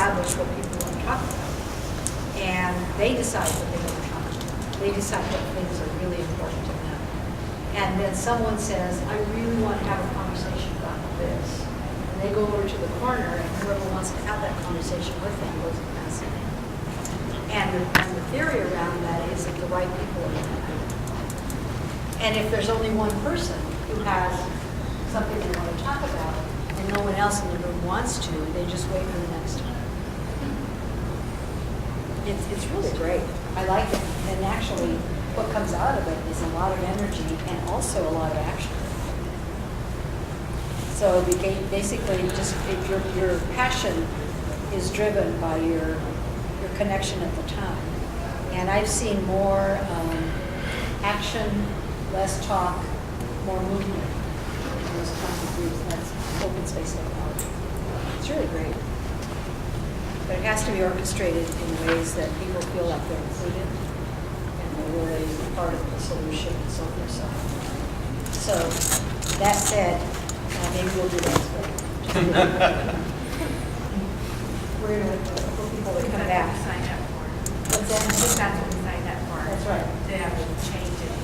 establish what people want to talk about. And they decide what they want to talk about. They decide what things are really important to them. And then someone says, I really want to have a conversation about this. And they go over to the corner, and whoever wants to have that conversation with them goes and asks them. And the theory around that is that the right people are in the room. And if there's only one person who has something they want to talk about, and no one else in the room wants to, they just wait for the next time. It's really great. I like it. And actually, what comes out of it is a lot of energy and also a lot of action. So basically, just your passion is driven by your connection at the time. And I've seen more action, less talk, more movement in those kinds of groups. That's open space technology. It's really great. But it has to be orchestrated in ways that people feel like they're included and they're really part of the solution and so forth. So that said, maybe we'll do that. We're going to hope people will come back. Sign up for. What's that? I think that's what we signed up for. That's right. To have to change it.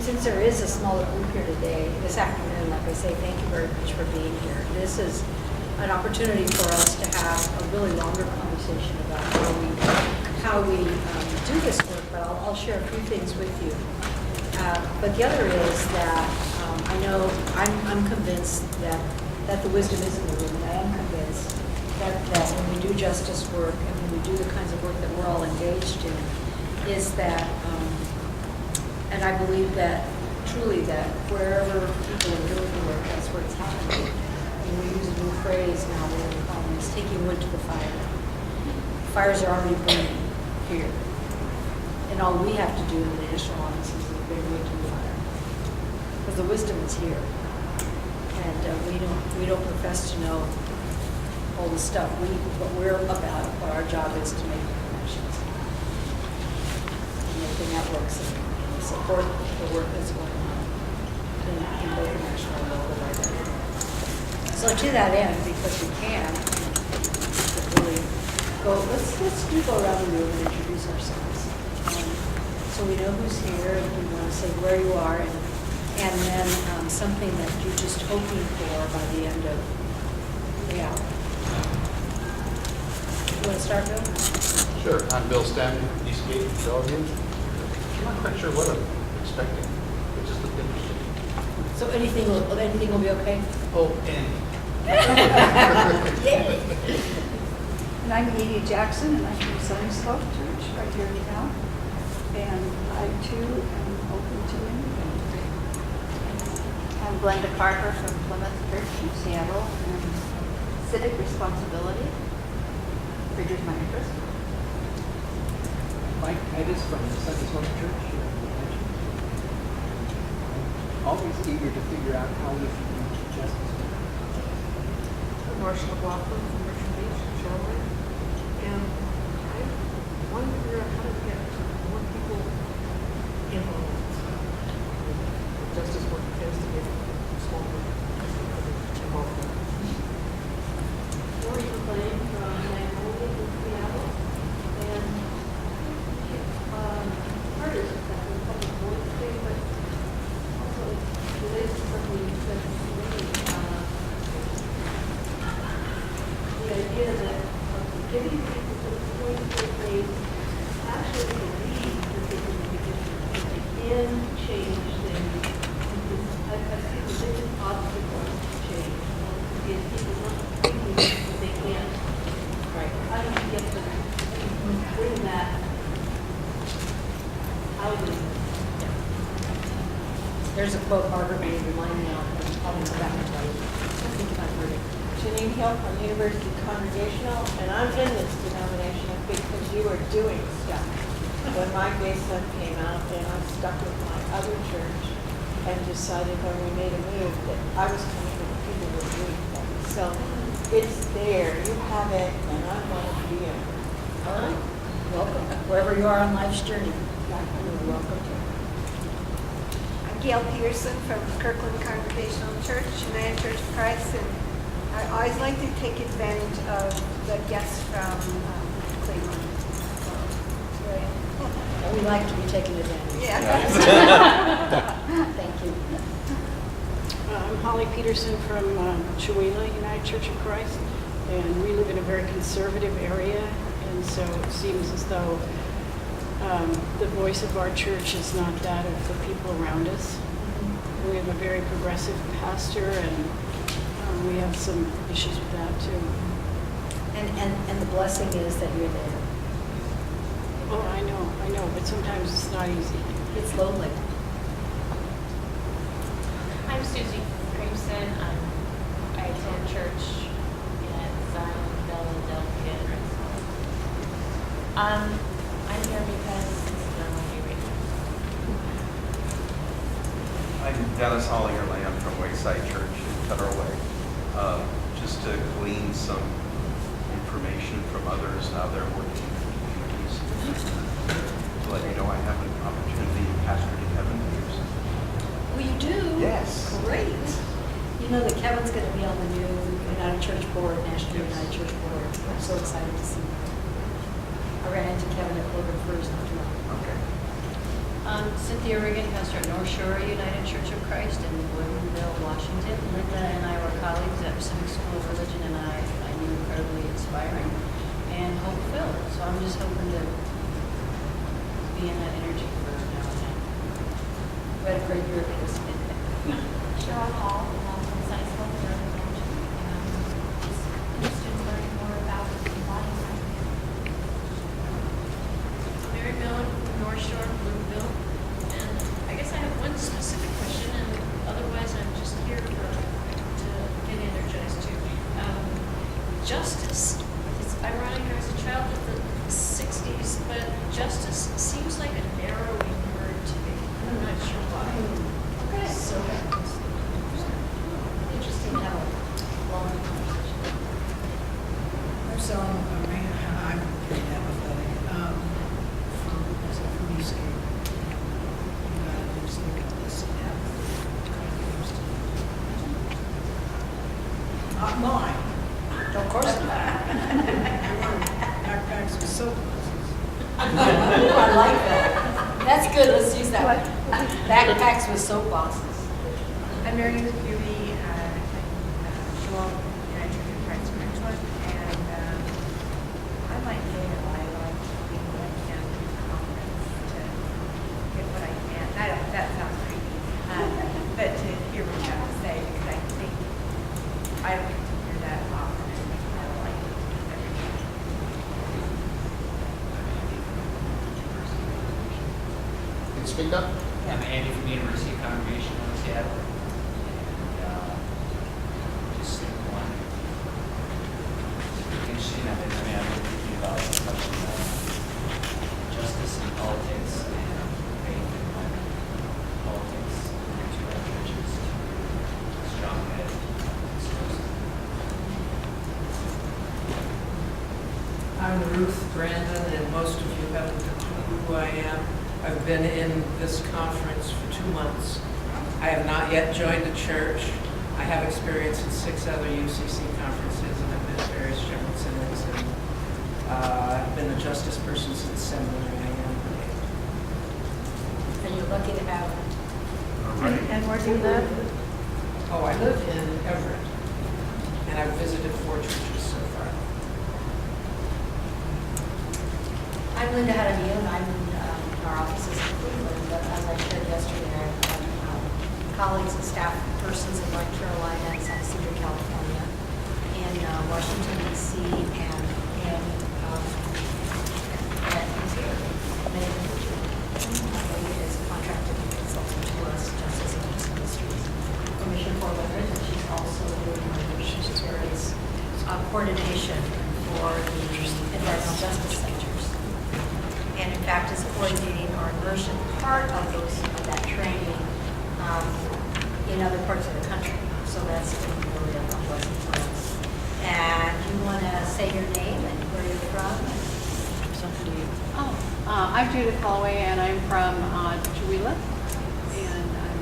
Since there is a smaller group here today, this afternoon, like I say, thank you very much for being here. This is an opportunity for us to have a really longer conversation about how we do this work, but I'll share a few things with you. But the other is that I know I'm convinced that the wisdom is in the room. I am convinced that when we do justice work and when we do the kinds of work that we're all engaged in, is that, and I believe that truly that wherever people are doing the work, that's where it's happening. And we use a new phrase now where we call it taking wood to the fire. Fires are already burning here. And all we have to do in the national office is to bring wood to the fire. Because the wisdom is here. And we don't profess to know all the stuff. What we're about, what our job is to make the connections. And make the networks and support the work that's going on in both the national and local level. So to that end, because we can really go, let's go around the room and introduce ourselves. So we know who's here, and we want to say where you are, and then something that you're just hoping for by the end of the hour. You want to start, Bill? Sure. I'm Bill Stanley, Eastgate, Bellevue. I'm not quite sure what I'm expecting. It just looked interesting. So anything will be okay? Oh, and Yay! And I'm Edie Jackson, and I'm from Sunny Slope Church right here in town. And I too am open to anything. I'm Glenda Parker from Plymouth Church in Seattle, and civic responsibility triggers my interest. Mike Titus from the Sunday Slope Church here in Bellevue. Always eager to figure out how we can reach justice. Marcia McLaughlin from Richmond Beach, Charlotte. And I want to figure out how to get more people involved. Justice work tends to get small group involved. Lori McLean from Magnolia in Seattle. And part of that was public voice thing, but also relates to something you said to me. The idea that getting people to the point where they actually believe that they can make a difference, that they can change things. I see the biggest obstacle to change is people not thinking that they can't. Right. How do you get them to bring that out of them? There's a quote Margaret made remind me of, which I'll go back and tell you. I think I've heard it. Janine Hill from University Congregational, and I'm in this denomination because you are doing stuff. When my gay son came out, and I stuck with my other church and decided when we made a move that I was coming to the people who were doing things. So it's there, you have it, and I'm going to be in. All right. Welcome. Wherever you are on life's journey, you're welcome to. I'm Gail Peterson from Kirkland Congregational Church, United Church of Christ, and I always like to take advantage of the guests from Cleveland. So, We like to be taken advantage. yeah. Thank you. I'm Holly Peterson from Chewelah United Church of Christ, and we live in a very conservative area, and so it seems as though the voice of our church is not that of the people around us. We have a very progressive pastor, and we have some issues with that too. And the blessing is that you're there. Oh, I know, but sometimes it's not easy. It's lonely. I'm Susie Crimson. I attend church in Zion, Philadelphia, and Redstone. I'm here because this is our only radio. I'm Dennis Hollier Lamb from Wayside Church in Federal Way. Just to glean some information from others, how they're working in the communities. To let you know, I have an opportunity to pastor to Kevin years. Oh, you do? Yes. Great. You know that Kevin's going to be on the new United Church Board, National United Church Board. I'm so excited to see him. I ran into Kevin at Logan First not too long. Okay. Cynthia Riggin, pastor at North Shore United Church of Christ in Woodinville, Washington. Linda and I were colleagues at Civic School of Religion, and I knew incredibly inspiring and hope-filled. So I'm just hoping to be in that energy for now and then. We had a great year of this. Cheryl Hall, from Sunny School, and just interested in learning more about the body type. Mary Millen from North Shore, Bloomville. And I guess I have one specific question, and otherwise I'm just here to get energized too. Justice. It's ironic, I was a child of the 60s, but justice seems like a narrowing word to me. I'm not sure why. Okay. So Interesting to have a long conversation. So I'm pretty apathetic. From Eastgate. United Eastgate got this app. Not mine. Of course not. Backpacks with soap. Ooh, I like that. That's good. Let's use that one. Backpacks with soapboxes. I'm Mary Ruth Curie, Joel, United Church of Christ, Richland, and I might say that I like being what I can to the conference to get what I can. That sounds creepy, but to hear what you have to say, because I think I don't get to hear that often, and I like it every time. Can you speak up? I'm Andy from the University Congregational in Seattle. And just one interesting, I've been thinking about justice in politics and faith in politics to our churches, strong head. I'm Ruth Brandon, and most of you haven't a clue who I am. I've been in this conference for 2 months. I have not yet joined a church. I have experience in 6 other UCC conferences, and I've been at various general synods, and I've been a justice person since seminary. I am. And you're lucky to have it. All right. And where do you live? Oh, I live in Everett, and I've visited 4 churches so far. I'm Linda Jaramillo, and I'm in our offices in Cleveland. But as I shared yesterday, I have colleagues and staff persons in North Carolina and San Ysidro, California, in Washington, D.C., and he's here. Many of them he is contracted consultant to us, Justice and Justice Ministries, Commission for Women, and she's also doing she's various coordination for the environmental justice centers. And in fact is coordinating our immersion part of that training in other parts of the country. So that's been really a blessing for us. And you want to say your name and where you're from? Something to you. I'm Judith Holloway, and I'm from Chewelah, and I'm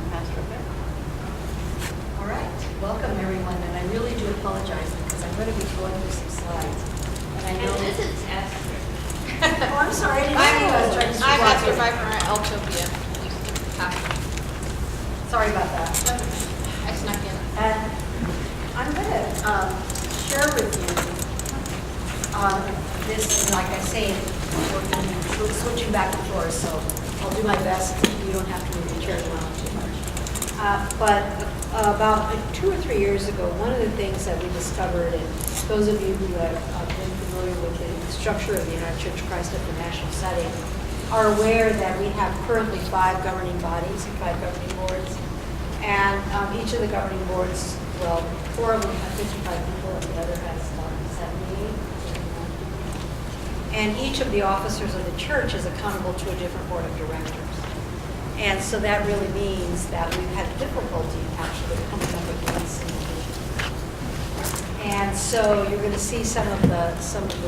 apologize because I'm going to be going through some slides. And I know. This is Esther. Oh, I'm sorry. I didn't know you was trying to I'm swap Esther it. Pfeiffer at Eltopia. Sorry about that. I snuck in. And I'm going to share with you this, and like I say, we're going to be switching back and forth, so I'll do my best. You don't have to move the chair around too much. But about 2 or 3 years ago, one of the things that we discovered, and those of you who have been familiar with the structure of the United Church of Christ at the national setting are aware that we have currently 5 governing bodies and 5 governing boards. And each of the governing boards, well, 4 of them have 55 people and the other has 78. And each of the officers of the church is accountable to a different board of directors. And so that really means that we've had difficulty actually coming up with one single vision. And so you're going to see some of the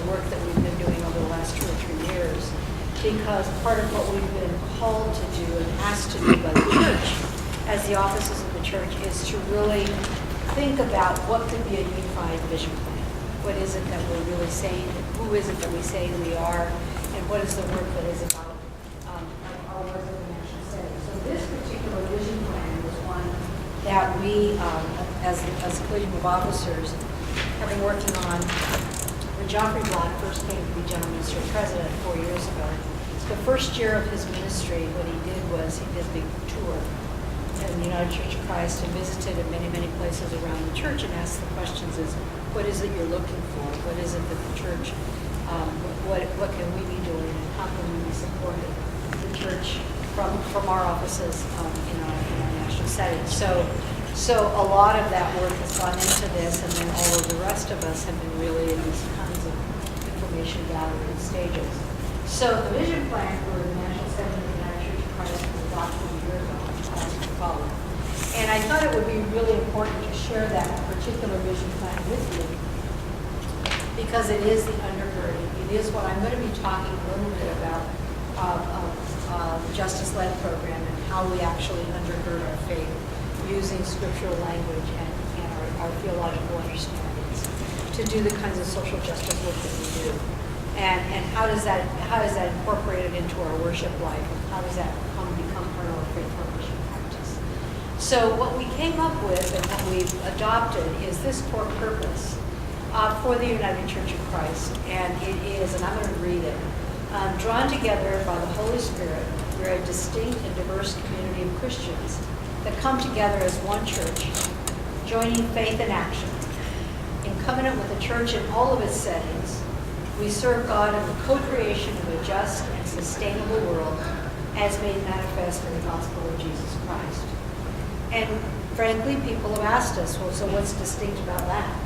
work that we've been doing over the last 2 or 3 years, because part of what we've been called to do and asked to do by the church, as the offices of the church, is to really think about what could be a unified vision plan. What is it that we're really saying? Who is it that we say we are? And what is the work that is about our work in the national setting? So this particular vision plan was one that we, as a collegium of officers, have been working on. When Joffrey Black first came to be General Minister and President 4 years ago, the first year of his ministry, what he did was he did a big tour in the United Church of Christ and visited in many, many places around the church and asked the questions is, what is it you're looking for? What is it that the church, what can we be doing and how can we be supporting the church from our offices in our national setting? So a lot of that work has gone into this, and then all of the rest of us have been really in these kinds of information gathering stages. So the vision plan for the national setting of the United Church of Christ was adopted a year ago. And I thought it would be really important to share that particular vision plan with you because it is the undergirding. It is what I'm going to be talking a little bit about the Justice-Led program and how we actually undergird our faith using scriptural language and our theological understandings to do the kinds of social justice work that we do. And how does that incorporate it into our worship life? And how does that become part of our faith formation practice? So what we came up with and what we've adopted is this core purpose for the United Church of Christ. And it is, and I'm going to read it, drawn together by the Holy Spirit, we're a distinct and diverse community of Christians that come together as one church, joining faith and action. In covenant with the church in all of its settings, we serve God in the co-creation of a just and sustainable world as made manifest in the gospel of Jesus Christ. And frankly, people have asked us, well, so what's distinct about that?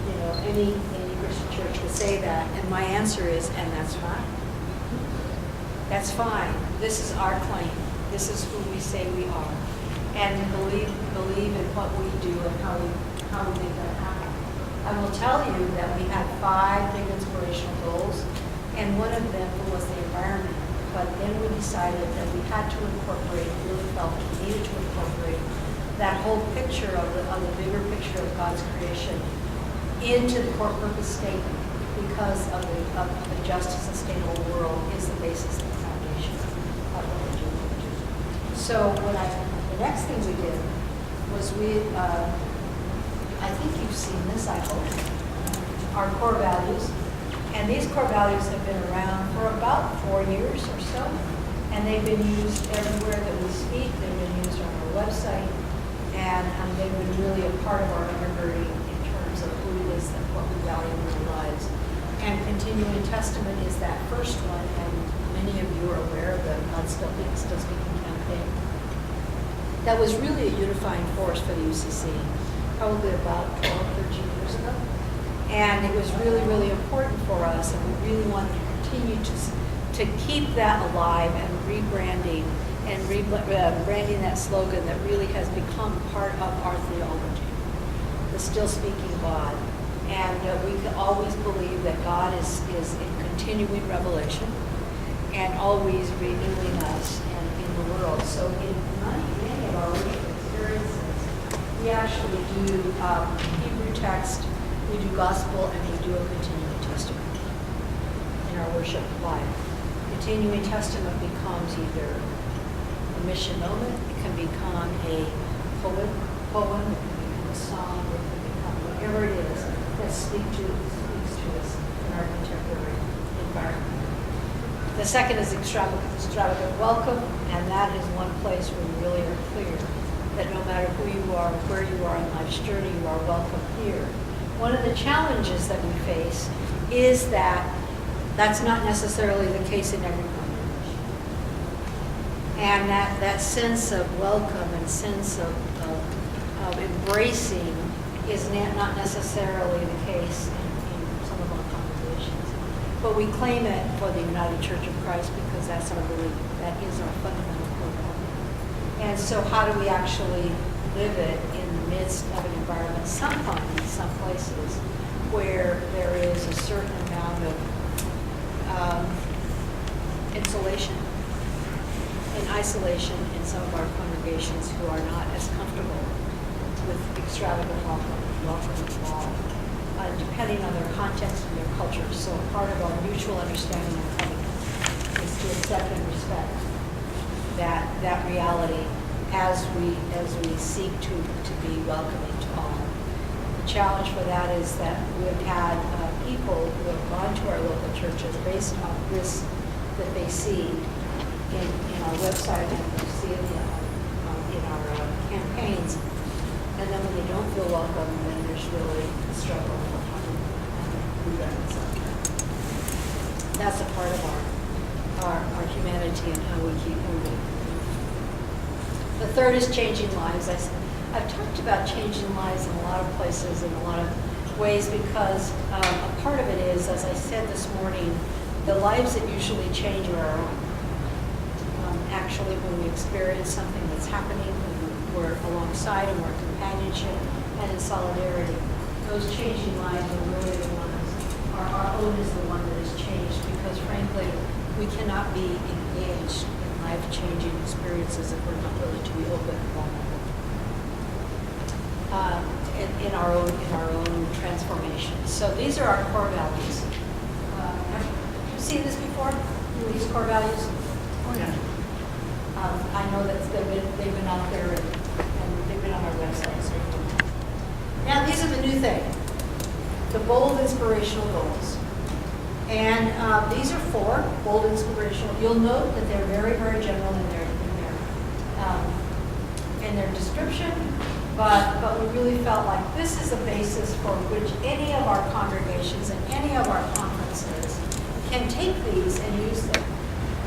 You know, any Christian church would say that, and my answer is, and that's fine. That's fine. This is our claim. This is who we say we are. And believe in what we do and how we make that happen. I will tell you that we had 5 big inspirational goals, and one of them was the environment. But then we decided that we had to incorporate, really felt we needed to incorporate that whole picture of the bigger picture of God's creation into the core purpose statement, because of the just and sustainable world is the basis and the foundation of what we're doing. So the next thing we did was I think you've seen this, I hope, our core values. And these core values have been around for about 4 years or so. And they've been used everywhere that we speak. They've been used on our website. And they've been really a part of our undergirding in terms of who it is and what we value in our lives. And Continuing Testament is that first one. And many of you are aware of the God Still Speaking campaign. That was really a unifying force for the UCC. Probably about 12, 13 years ago. And it was really, really important for us, and we really wanted to continue to keep that alive and rebranding branding that slogan that really has become part of our theology, the Still Speaking God. And we can always believe that God is in continuing revelation and always renewing us and in the world. So in many of our worship experiences, we actually do Hebrew text, we do gospel, and we do a continuing testament in our worship life. Continuing testament becomes either a mission moment, it can become a poem, it can become a song, it can become whatever it is that speaks to us in our contemporary environment. The second is extravagant welcome, and that is one place where we really are clear that no matter who you are, where you are in life's journey, you are welcome here. One of the challenges that we face is that that's not necessarily the case in every congregation. And that sense of welcome and sense of embracing is not necessarily the case in some of our congregations. But we claim it for the United Church of Christ because that's our belief. That is our fundamental core value. And so how do we actually live it in the midst of an environment, sometimes in some places, where there is a certain amount of insulation and isolation in some of our congregations who are not as comfortable with extravagant welcome involved, depending on their context and their culture. So part of our mutual understanding of covenant is to accept and respect that reality as we seek to be welcoming to all. The challenge for that is that we have had people who have gone to our local churches based on this that they see in our website and they see it in our campaigns. And then when they don't feel welcome, then there's really a struggle for how to reconcile that. That's a part of our humanity and how we keep moving. The third is changing lives. I've talked about changing lives in a lot of places in a lot of ways because a part of it is, as I said this morning, the lives that usually change are our own. Actually, when we experience something that's happening, when we're alongside and we're in companionship and in solidarity, those changing lives are really the ones, our own is the one that is changed because frankly, we cannot be engaged in life-changing experiences if we're not willing to be open and vulnerable. In our own transformation. So these are our core values. Have you seen this before? These core values? Oh yeah. I know that they've been out there and they've been on our website. So now these are the new thing, the bold inspirational goals. And these are 4 bold inspirational. You'll note that they're very, very general in their description, but we really felt like this is a basis for which any of our congregations and any of our conferences can take these and use them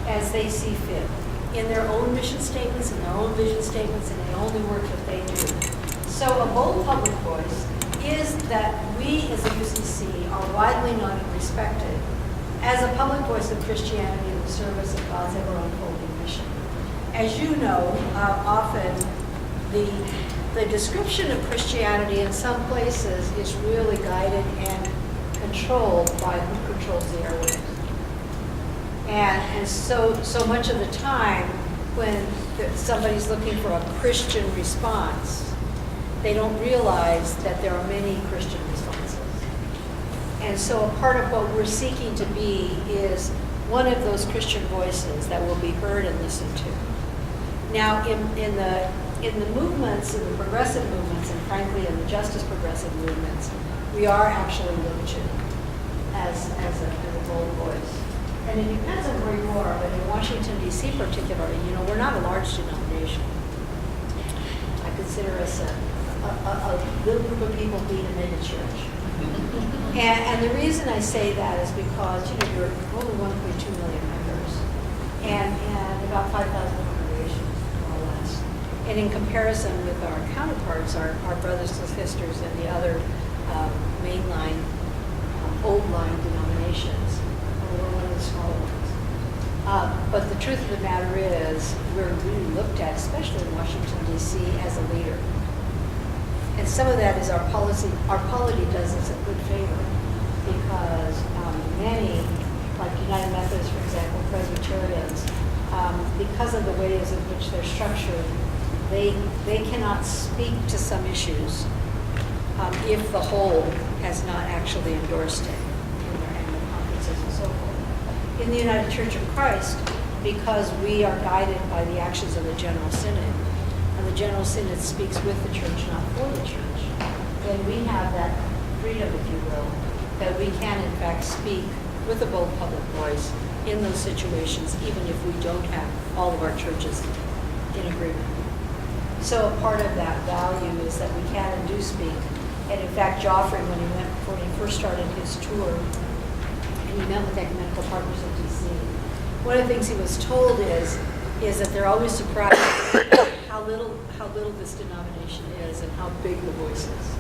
as they see fit in their own mission statements, in their own vision statements, and in the only work that they do. So a bold public voice is that we as a UCC are widely known and respected as a public voice of Christianity in the service of God's ever-unfolding mission. As you know, often the description of Christianity in some places is really guided and controlled by who controls the airwaves. And so much of the time when somebody's looking for a Christian response, they don't realize that there are many Christian responses. And so a part of what we're seeking to be is one of those Christian voices that will be heard and listened to. Now, in the movements, in the progressive movements, and frankly in the justice progressive movements, we are actually looked to as a bold voice. And it depends on where you are, but in Washington, D.C. particularly, we're not a large denomination. I consider us a little group of people being a mega church. And the reason I say that is because, you're only 1.2 million members and about 5,000 congregations, more or less. And in comparison with our counterparts, our brothers and sisters in the other mainline, old line denominations, we're one of the smaller ones. But the truth of the matter is, we're really looked at, especially in Washington, D.C., as a leader. And some of that is our policy. Our polity does us a good favor because many, like United Methodists, for example, Presbyterians, because of the ways in which they're structured, they cannot speak to some issues if the whole has not actually endorsed it in their annual conferences and so forth. In the United Church of Christ, because we are guided by the actions of the General Synod, and the General Synod speaks with the church, not for the church, then we have that freedom, if you will, that we can in fact speak with a bold public voice in those situations, even if we don't have all of our churches in agreement. So a part of that value is that we can and do speak. And in fact, Joffrey, when he first started his tour, and he met with ecumenical partners in DC, one of the things he was told is that they're always surprised how little this denomination is and how big the voice is.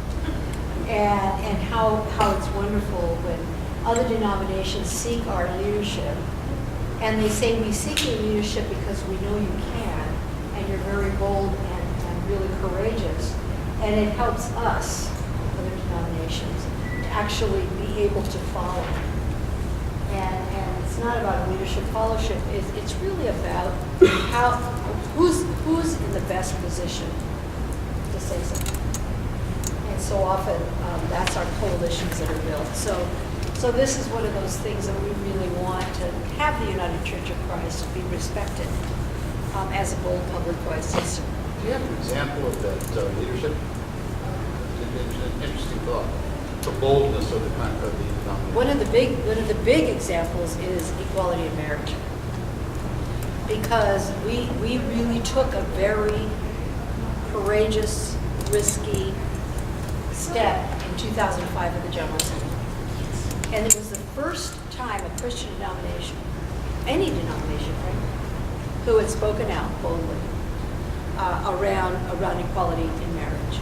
And how it's wonderful when other denominations seek our leadership. And they say, we seek your leadership because we know you can, and you're very bold and really courageous. And it helps us, other denominations, to actually be able to follow. And it's not about leadership fellowship. It's really about who's in the best position to say something. And so often, that's our coalitions that are built. So this is one of those things that we really want to have the United Church of Christ be respected as a bold public voice system. Do you have an example of that leadership? It's an interesting thought. The boldness of the denomination. One of the big examples is equality in marriage, because we really took a very courageous, risky step in 2005 at the General Synod. And it was the first time a Christian denomination, any denomination, right, who had spoken out boldly around equality in marriage.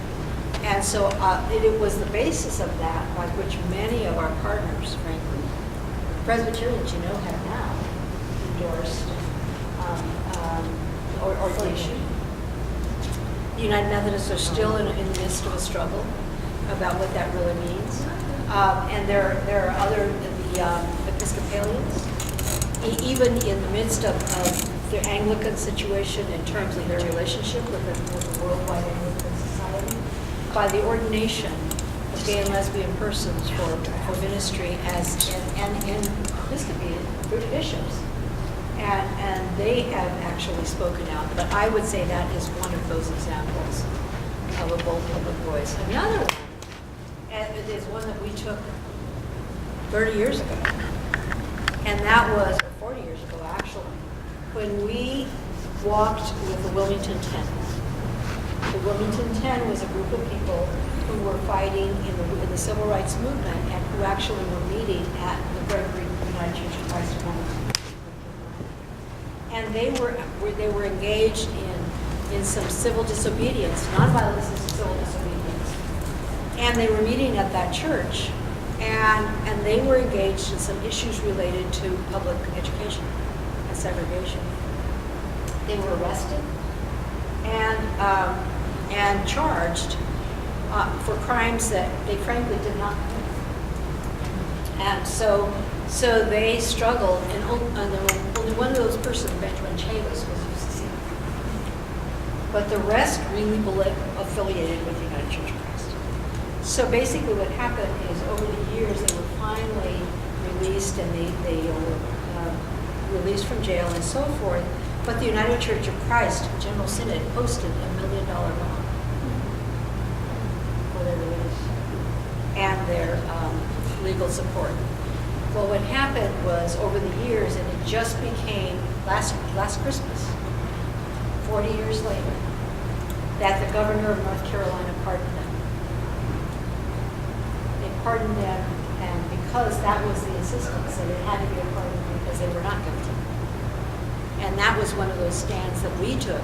And so it was the basis of that by which many of our partners, frankly, Presbyterians, have now endorsed ordination. United Methodists are still in the midst of a struggle about what that really means. And there are other, the Episcopalians, even in the midst of their Anglican situation in terms of their relationship with the worldwide Anglican society, by the ordination of gay and lesbian persons for ministry and Episcopalian bishops. And they have actually spoken out. But I would say that is one of those examples of a bold public voice. Another one, and it is one that we took 30 years ago, and that was, or 40 years ago actually, when we walked with the Wilmington 10. The Wilmington 10 was a group of people who were fighting in the civil rights movement and who actually were meeting at the Gregory United Church of Christ in Wilmington. And they were engaged in some civil disobedience, nonviolence and civil disobedience. And they were meeting at that church, and they were engaged in some issues related to public education and segregation. They were arrested and charged for crimes that they frankly did not commit. And so they struggled, and only one of those persons, Benjamin Chavis, was UCC. But the rest really affiliated with the United Church of Christ. So basically what happened is over the years they were finally released, and they were released from jail and so forth. But the United Church of Christ General Synod posted $1 million bond for their release and their legal support. Well, what happened was over the years, and it just became last Christmas, 40 years later, that the governor of North Carolina pardoned them. They pardoned them, and because that was the insistence, that it had to be a pardon because they were not guilty. And that was one of those stands that we took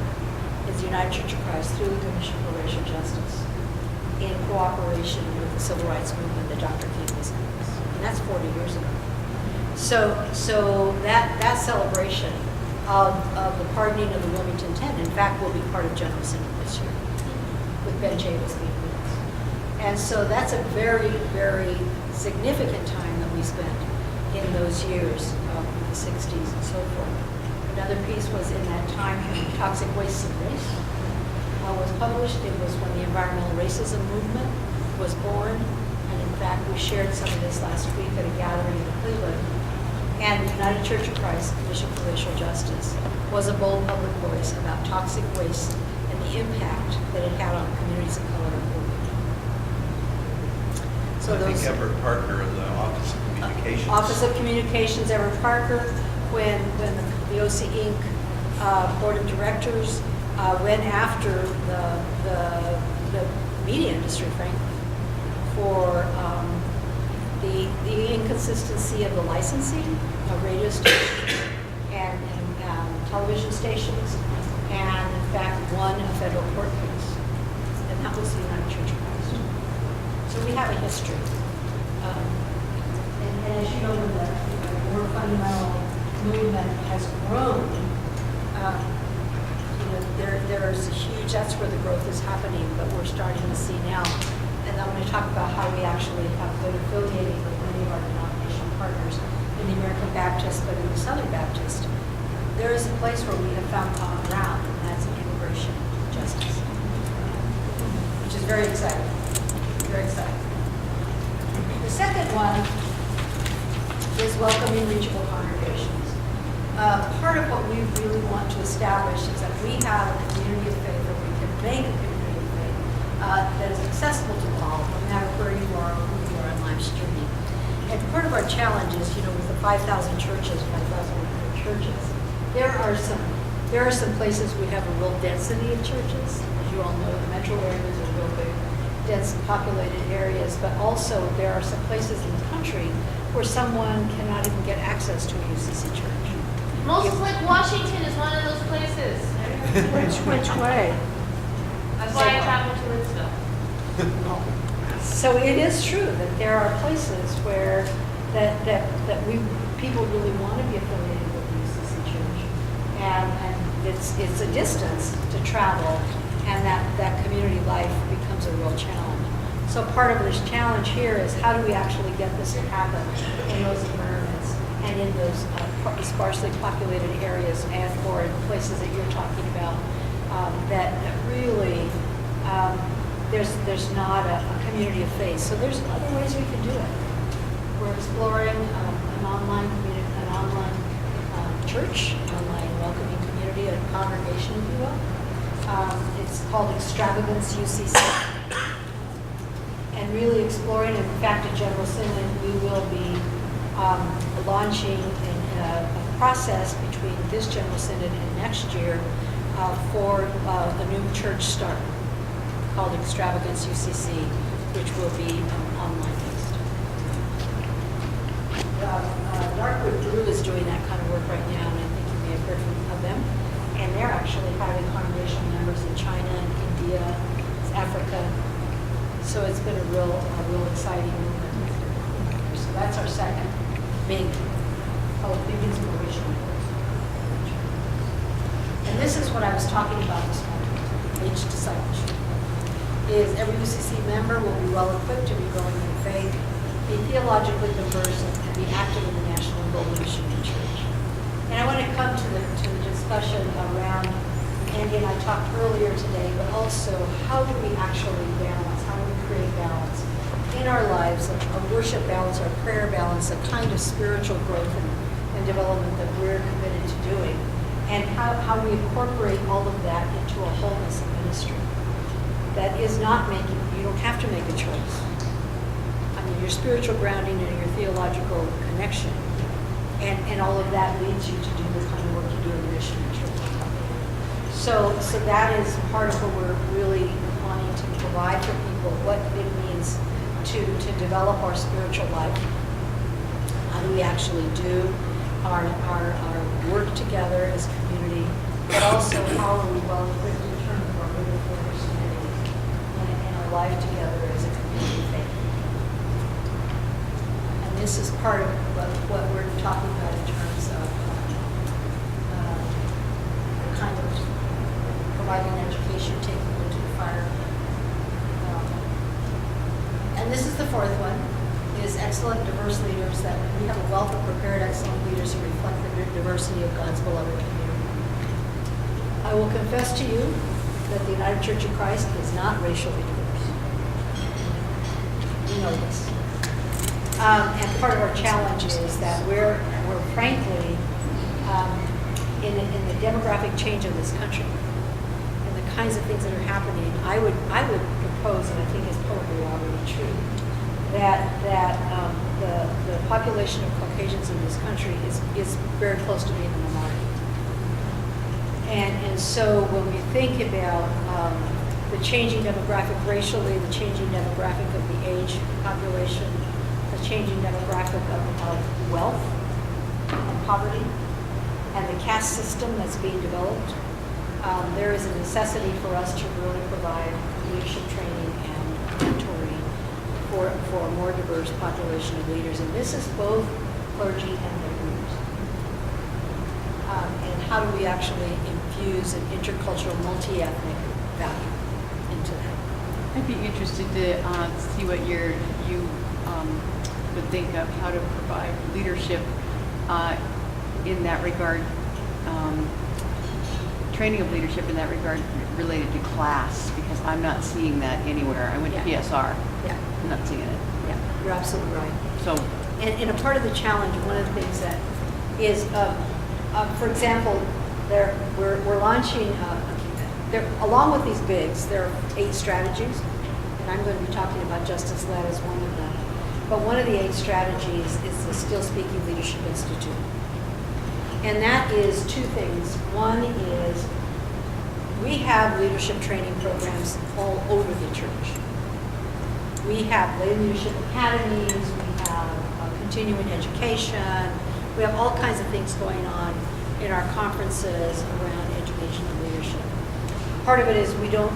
as the United Church of Christ through the Commission for Racial Justice in cooperation with the civil rights movement that Dr. King was in. And that's 40 years ago. So that celebration of the pardoning of the Wilmington 10, in fact, will be part of General Synod this year, with Ben Chavis being with us. And so that's a very, very significant time that we spent in those years of the 60s and so forth. Another piece was in that time of toxic waste and race. was published. It was when the environmental racism movement was born. And in fact, we shared some of this last week at a gathering in Cleveland. And the United Church of Christ Commission for Racial Justice was a bold public voice about toxic waste and the impact that it had on communities of color. So I think those Everett Parker in the Office of Communications. Office of Communications, Everett Parker, when the OC Inc. Board of Directors went after the media industry, frankly, for the inconsistency of the licensing of radio stations and television stations, and in fact won a federal court case, and that was the United Church of Christ. So we have a history. And as you know, when the more fundamental movement has grown, there's a huge, that's where the growth is happening, but we're starting to see now. And I'm going to talk about how we actually have been affiliated with many of our denominational partners in the American Baptist, but in the Southern Baptist. There is a place where we have found common ground, and that's in immigration justice, which is very exciting. Very exciting. The second one is welcoming reachable congregations. Part of what we really want to establish is that we have a community of faith, or we can make a community of faith that is accessible to all, no matter where you are or who you are in live streaming. And part of our challenge is, with the 5,000 churches, 5,100 churches, there are some places we have a real density of churches. As you all know, the metro areas are real big, dense populated areas, but also there are some places in the country where someone cannot even get access to a UCC church. Most like Washington is one of those places. Which way? That's why I travel to Lidsville. So it is true that there are places where people really want to be affiliated with the UCC church, and it's a distance to travel, and that community life becomes a real challenge. So part of this challenge here is how do we actually get this to happen in those environments and in those sparsely populated areas, and or in places that you're talking about that really there's not a community of faith. So there's other ways we can do it. We're exploring an online church, an online welcoming community, a congregation, if you will. It's called Extravagance UCC. And really exploring, in fact, at General Synod, we will be launching a process between this General Synod and next year for a new church start called Extravagance UCC, which will be online based. Darkwood Brew is doing that kind of work right now, and I think you may have heard of them. And they're actually having congregational members in China and India, Africa. So it's been a real exciting movement. So that's our second big inspirational course. And this is what I was talking about this morning, age discipleship. Is every UCC member will be well equipped to be growing in faith, be theologically conversant, and be active in the national and global mission of the church. And I want to come to the discussion around, Andy and I talked earlier today, but also how do we actually balance, how do we create balance in our lives, a worship balance, our prayer balance, a kind of spiritual growth and development that we're committed to doing, and how we incorporate all of that into a wholeness of ministry. That is not you don't have to make a choice. I mean, your spiritual grounding and your theological connection, and all of that leads you to do the kind of work you do in the mission church. So that is part of what we're really wanting to provide for people, what it means to develop our spiritual life. How do we actually do our work together as a community, but also how are we well equipped in terms of our biblical understanding and our life together as a community of faith. And this is part of what we're talking about in terms of kind of providing education, taking them to the fire. And this is the fourth one, is excellent diverse leaders, that we have a wealth of prepared excellent leaders who reflect the diversity of God's beloved community. I will confess to you that the United Church of Christ is not racially diverse. We know this. And part of our challenge is that we're frankly, in the demographic change of this country, and the kinds of things that are happening, I would propose, and I think it's probably already true, that the population of Caucasians in this country is very close to being a minority. And so when we think about the changing demographic racially, the changing demographic of the age population, the changing demographic of wealth and poverty, and the caste system that's being developed, there is a necessity for us to really provide leadership training and mentoring for a more diverse population of leaders. And this is both clergy and lay leaders. And how do we actually infuse an intercultural, multi-ethnic value into that? I'd be interested to see what you would think of how to provide leadership in that regard, training of leadership in that regard related to class, because I'm not seeing that anywhere. I went to PSR. Yeah. I'm not seeing it. Yeah, you're absolutely right. So, and a part of the challenge, one of the things that is, for example, we're launching, along with these bigs, there are 8 strategies, and I'm going to be talking about justice-led as one of them. But one of the 8 strategies is the Still Speaking Leadership Institute. And that is 2 things. One is we have leadership training programs all over the church. We have lay leadership academies, we have continuing education, we have all kinds of things going on in our conferences around education and leadership. Part of it is we don't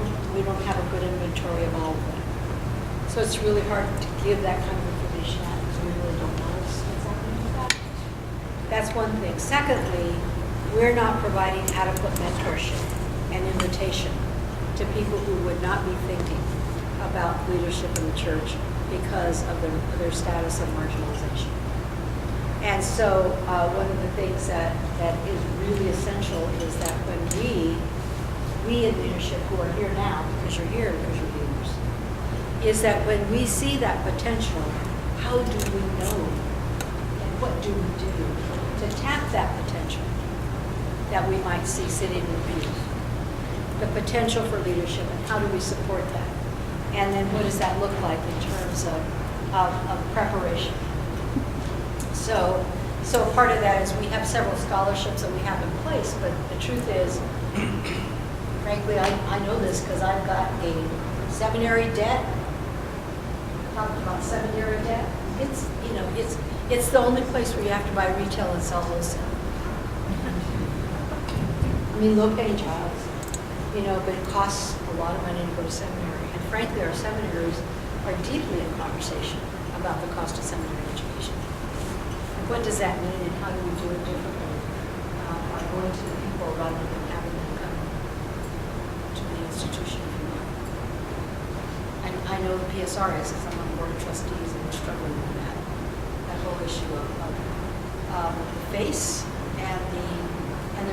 have a good inventory of all of that. So it's really hard to give that kind of information out because we really don't know what's happening with that. That's one thing. Secondly, we're not providing adequate mentorship and invitation to people who would not be thinking about leadership in the church because of their status of marginalization. And so one of the things that is really essential is that when we in leadership who are here now, because you're here because you're leaders, is that when we see that potential, how do we know and what do we do to tap that potential that we might see sitting in the pews? The potential for leadership, and how do we support that? And then what does that look like in terms of preparation? So part of that is we have several scholarships that we have in place, but the truth is, frankly, I know this because I've got a seminary debt. Talking about seminary debt, it's the only place where you have to buy retail and sell wholesale. I mean, low-paying jobs, but it costs a lot of money to go to seminary. And frankly, our seminaries are deeply in conversation about the cost of seminary education. And what does that mean, and how do we do it differently by going to the people rather than having them come to the institution if you want. And I know the PSR is, because I'm on the board of trustees, and we're struggling with that whole issue of the face and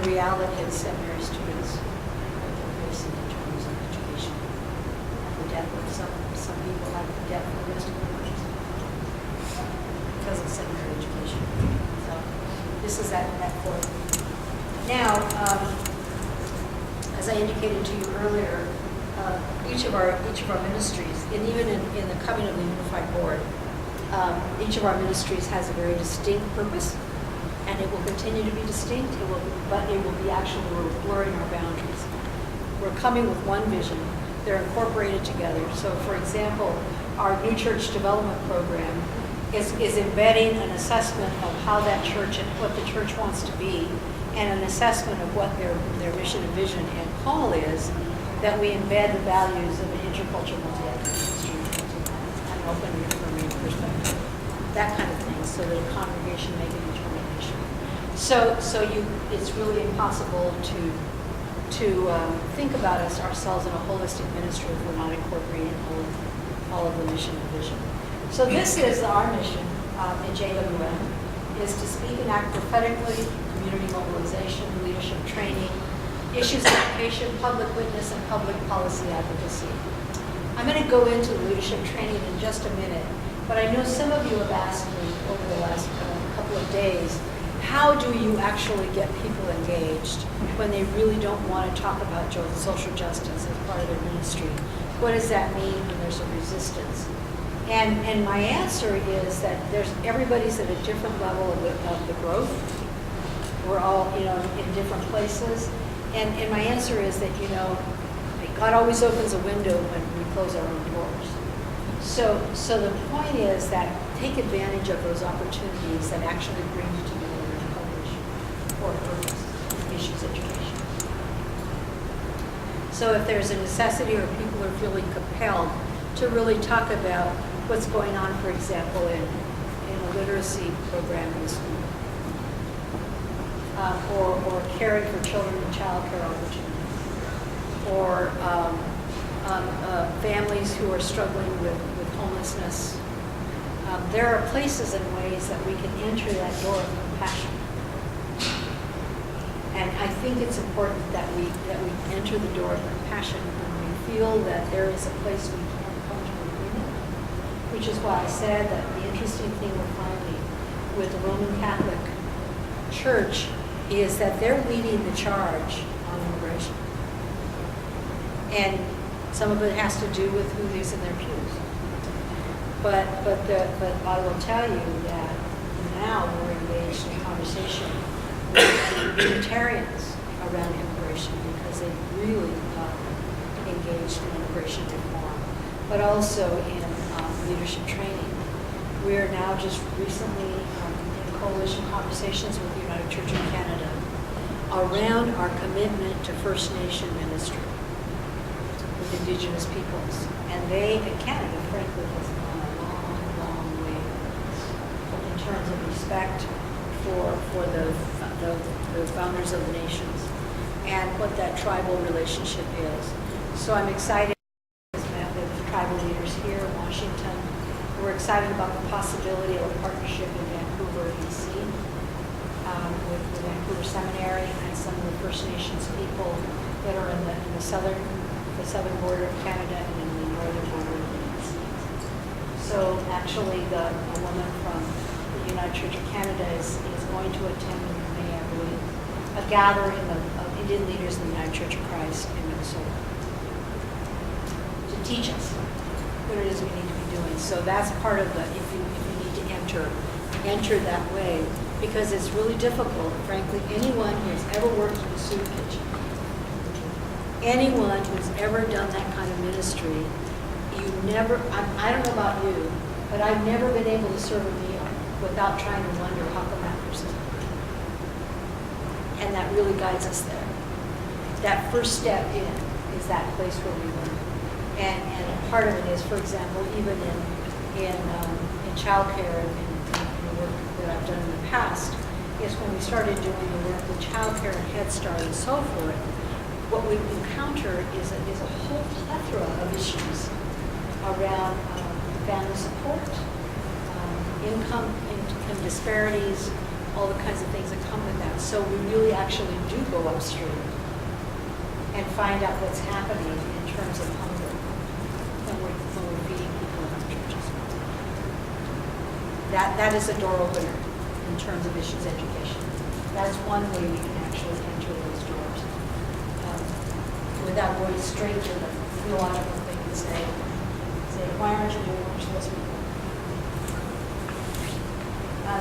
the reality of seminary students facing in terms of education. And the debt of some people have debt for the rest of their lives because of seminary education. So this is that point. Now, as I indicated to you earlier, each of our ministries, and even in the coming of the Unified Board, each of our ministries has a very distinct purpose, and it will continue to be distinct, but it will be actually, we're blurring our boundaries. We're coming with one vision. They're incorporated together. So, for example, our new church development program is embedding an assessment of how that church and what the church wants to be, and an assessment of what their mission and vision and call is, that we embed the values of an intercultural, multi-ethnic ministry and an open and affirming perspective, that kind of thing, so that a congregation make a determination. So it's really impossible to think about ourselves in a holistic ministry if we're not incorporating all of the mission and vision. So this is our mission in JWM, is to speak and act prophetically, community mobilization, leadership training, issues education, public witness, and public policy advocacy. I'm going to go into leadership training in just a minute, but I know some of you have asked me over the last couple of days, how do you actually get people engaged when they really don't want to talk about social justice as part of their ministry? What does that mean when there's a resistance? And my answer is that everybody's at a different level of the growth. We're all, in different places. And my answer is that, God always opens a window when we close our own doors. So the point is that take advantage of those opportunities that actually bring you together to publish for purpose, issues education. So if there's a necessity or people are feeling compelled to really talk about what's going on, for example, in a literacy program in school, or caring for children in child care opportunities, or families who are struggling with homelessness. There are places and ways that we can enter that door of compassion. And I think it's important that we enter the door of compassion when we feel that there is a place we can come to agreement, which is why I said that the interesting thing we're finding with the Roman Catholic Church is that they're leading the charge on immigration. And some of it has to do with who's in their pews. But I will tell you that now we're engaged in conversation with Unitarians around immigration because they really engaged in immigration reform, but also in leadership training. We are now just recently in coalition conversations with the United Church of Canada around our commitment to First Nation ministry with Indigenous peoples. And Canada, frankly, has gone a long, long way in terms of respect for the founders of the nations and what that tribal relationship is. So I'm excited with tribal leaders here in Washington. We're excited about the possibility of a partnership in Vancouver, BC, with the Vancouver Seminary and some of the First Nations people that are in the southern border of Canada and in the northern border of the United States. So actually, a woman from the United Church of Canada is going to attend in May, I believe, a gathering of Indian leaders in the United Church of Christ in Minnesota to teach us what it is we need to be doing. So that's part of if you need to enter that way, because it's really difficult. Frankly, anyone who has ever worked in a soup kitchen, anyone who's ever done that kind of ministry, I don't know about you, but I've never been able to serve a meal without trying to wonder how come that person's hungry. And that really guides us there. That first step in is that place where we learn. And part of it is, for example, even in childcare and the work that I've done in the past, is when we started doing the work with childcare and Head Start and so forth, what we encounter is a whole plethora of issues around family support, income disparities, all the kinds of things that come with that. So we really actually do go upstream and find out what's happening in terms of hunger when we're feeding people in our churches. That is a door opener in terms of issues education. That's one way we can actually enter those doors without going straight to the theological thing and say, why aren't you doing what you're supposed to be doing?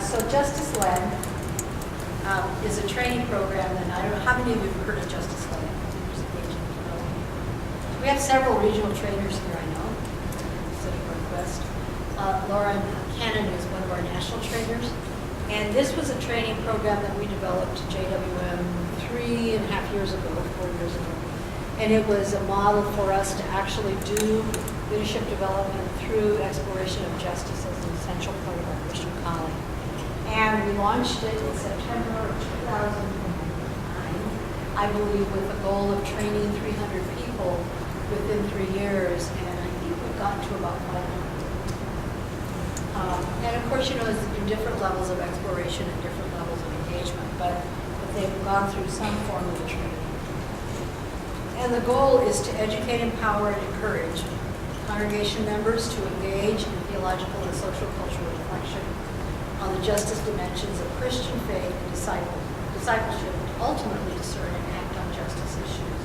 So Justice Led is a training program, and I don't know how many of you have heard of Justice Led. We have several regional trainers here, I know, Pacific Northwest. Laura Cannon is one of our national trainers. And this was a training program that we developed at JWM 3.5 years ago, 4 years ago. And it was a model for us to actually do leadership development through exploration of justice as an essential part of our Christian calling. And we launched it in September of 2009, I believe, with the goal of training 300 people within 3 years, and I think we've gotten to about 500. And of course, it's in different levels of exploration and different levels of engagement, but they've gone through some form of training. And the goal is to educate, empower, and encourage congregation members to engage in theological and social cultural reflection on the justice dimensions of Christian faith and discipleship, to ultimately discern and act on justice issues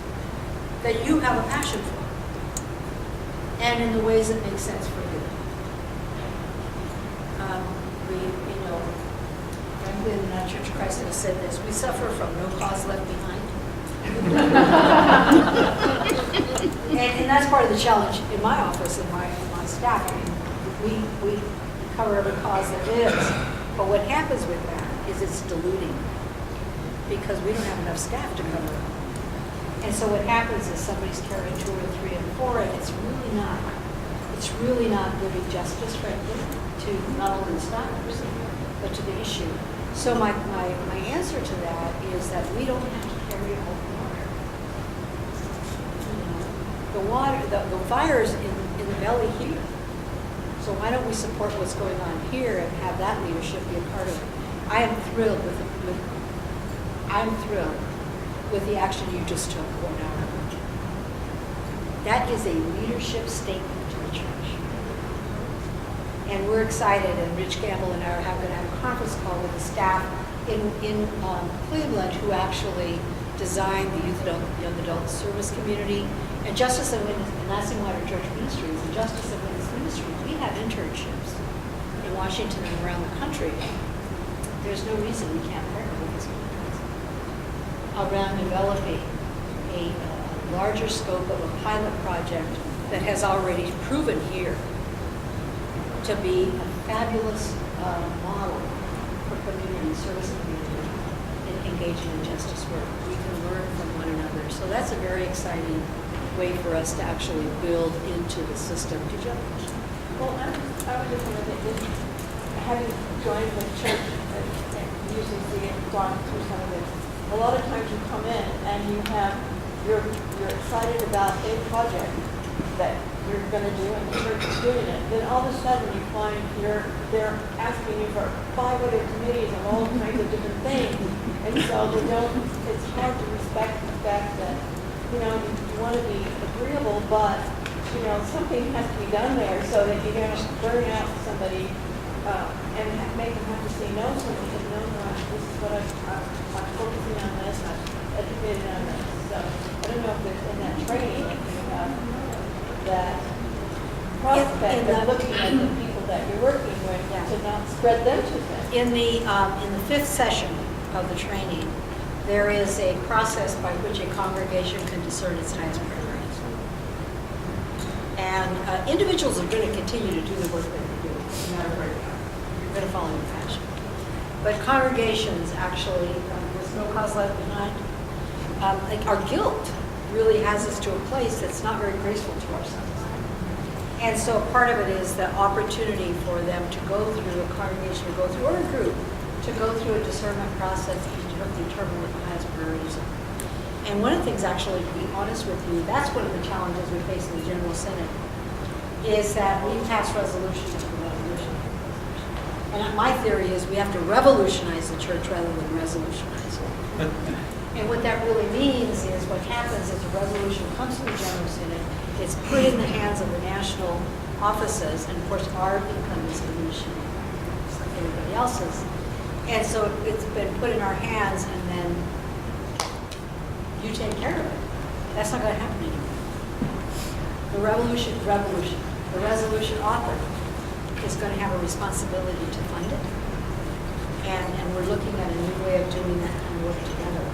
that you have a passion for, and in the ways that make sense for you. Franklin and Church of Christ has said this: we suffer from no cause left behind. And that's part of the challenge in my office and my staff. I mean, we cover every cause there is, but what happens with that is it's diluting because we don't have enough staff to cover it. And so what happens is somebody's carrying 2 or 3 and 4, and it's really not giving justice, frankly, to not only the staffers, but to the issue. So my answer to that is that we don't have to carry all the water. The fire's in the belly here. So why don't we support what's going on here and have that leadership be a part of it? I am thrilled with the action you just took 1 hour ago. That is a leadership statement to the church. And we're excited, and Rich Campbell and I are going to have a conference call with the staff in Cleveland who actually designed the Youth Adult, Young Adult Service Community, and Justice and Witness, and Lansing Water Church Ministries, and Justice and Witness Ministries. We have internships in Washington and around the country. There's no reason we can't partner with these countries around developing a larger scope of a pilot project that has already proven here to be a fabulous model for community, service community, in engaging in justice work. We can learn from one another. So that's a very exciting way for us to actually build into the system. Did you have a question? Well, I was just wondering, having joined the church and usually see it gone through some of this, a lot of times you come in and you're excited about a project that you're going to do and the church is doing it. Then all of a sudden you find they're asking you for 5 other committees and all kinds of different things. And so it's hard to respect the fact that, you want to be agreeable, but, something has to be done there so that you don't burn out somebody and make them have to say no to something. No, this is what I'm focusing on this, I'm educated on this. So I don't know if there's in that training if you have that prospect of looking at the people that you're working with to not spread them too thin. In the 5th session of the training, there is a process by which a congregation can discern its highest priorities. And individuals are going to continue to do the work that they do, no matter where they are. You're going to follow your passion. But congregations actually, there's no cause left behind. Our guilt really has us to a place that's not very graceful to ourselves. And so part of it is the opportunity for them to go through a congregation, or a group, to go through a discernment process and determine what the highest priorities are. And one of the things, actually, to be honest with you, that's one of the challenges we face in the General Synod, is that we pass resolutions after resolution. And my theory is we have to revolutionize the church rather than resolutionize it. And what that really means is what happens is a resolution comes from the General Synod, it's put in the hands of the national offices, and of course our income is diminishing, just like everybody else's. And so it's been put in our hands, and then you take care of it. That's not going to happen anymore. The the resolution author is going to have a responsibility to fund it. And we're looking at a new way of doing that kind of work together.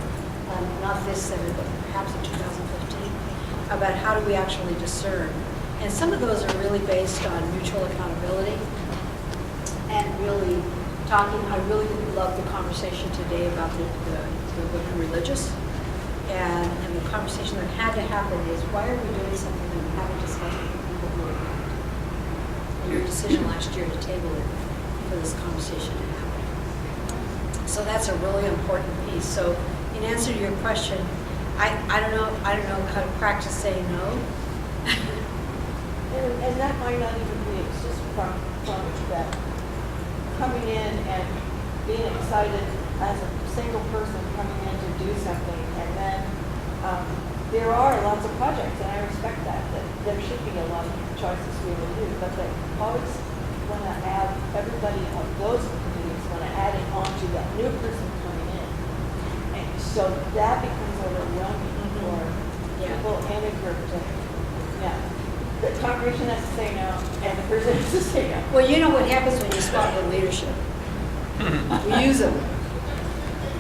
Not this Senate, but perhaps in 2015, about how do we actually discern. And some of those are really based on mutual accountability and really talking. I really love the conversation today about the book of religious. And the conversation that had to happen is, why are we doing something that we haven't discussed with the people who are involved? And your decision last year to table it for this conversation to happen. So that's a really important piece. So in answer to your question, I don't know how to practice saying no. And that might not even be, it's just from that coming in and being excited as a single person coming in to do something, and then there are lots of projects, and I respect that there should be a lot of choices we will do, but they always want to add, everybody of those committees want to add it on to that new person coming in. And so that becomes overwhelming for people and a group to, yeah. The congregation has to say no, and the person has to say no. Well, you know what happens when you spot good leadership? We use them.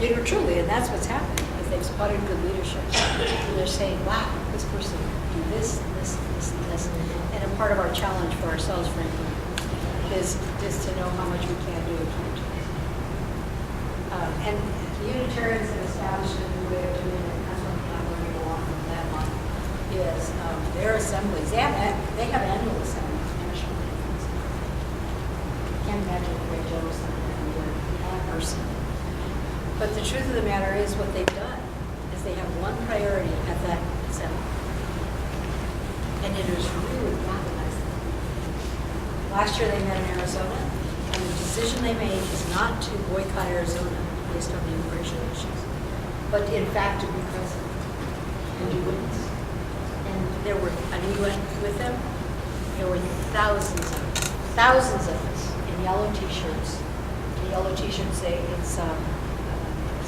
You know, truly, and that's what's happening, is they've spotted good leadership. And they're saying, wow, this person can do this, this, this, and this. And a part of our challenge for ourselves, frankly, is to know how much we can do and can't do. And Unitarians have established a new way of doing it, and that's one thing I'm learning along with that one, is their assemblies. They have annual assemblies, national conference. Can't imagine the great general assembly can do one person. But the truth of the matter is, what they've done is they have one priority at that assembly. And it is really galvanizing. Last year they met in Arizona, and the decision they made is not to boycott Arizona based on the immigration issues, but in fact to be present and do witness. And there were, and we went with them, there were thousands of us in yellow t-shirts. The yellow t-shirts say it's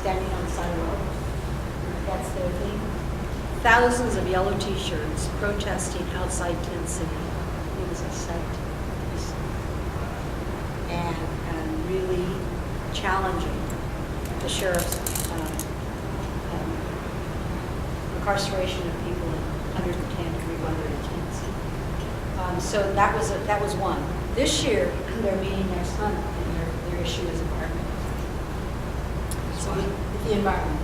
standing on the side of the road. That's their thing. Thousands of yellow t-shirts protesting outside Tent City. It was a sight to see. And really challenging the sheriff's incarceration of people in 110-degree weather in Tent City. So that was one. This year, they're meeting next month, and their issue is environment. So the environment.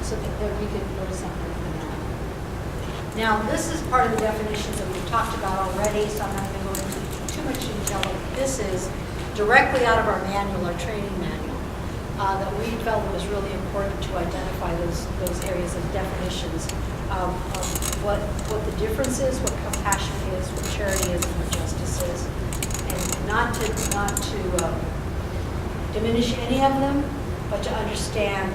So that we could go to something for that. Now, this is part of the definitions that we've talked about already, so I'm not going to go into too much detail. This is directly out of our manual, our training manual, that we felt it was really important to identify those areas of definitions of what the difference is, what compassion is, what charity is, and what justice is, and not to diminish any of them, but to understand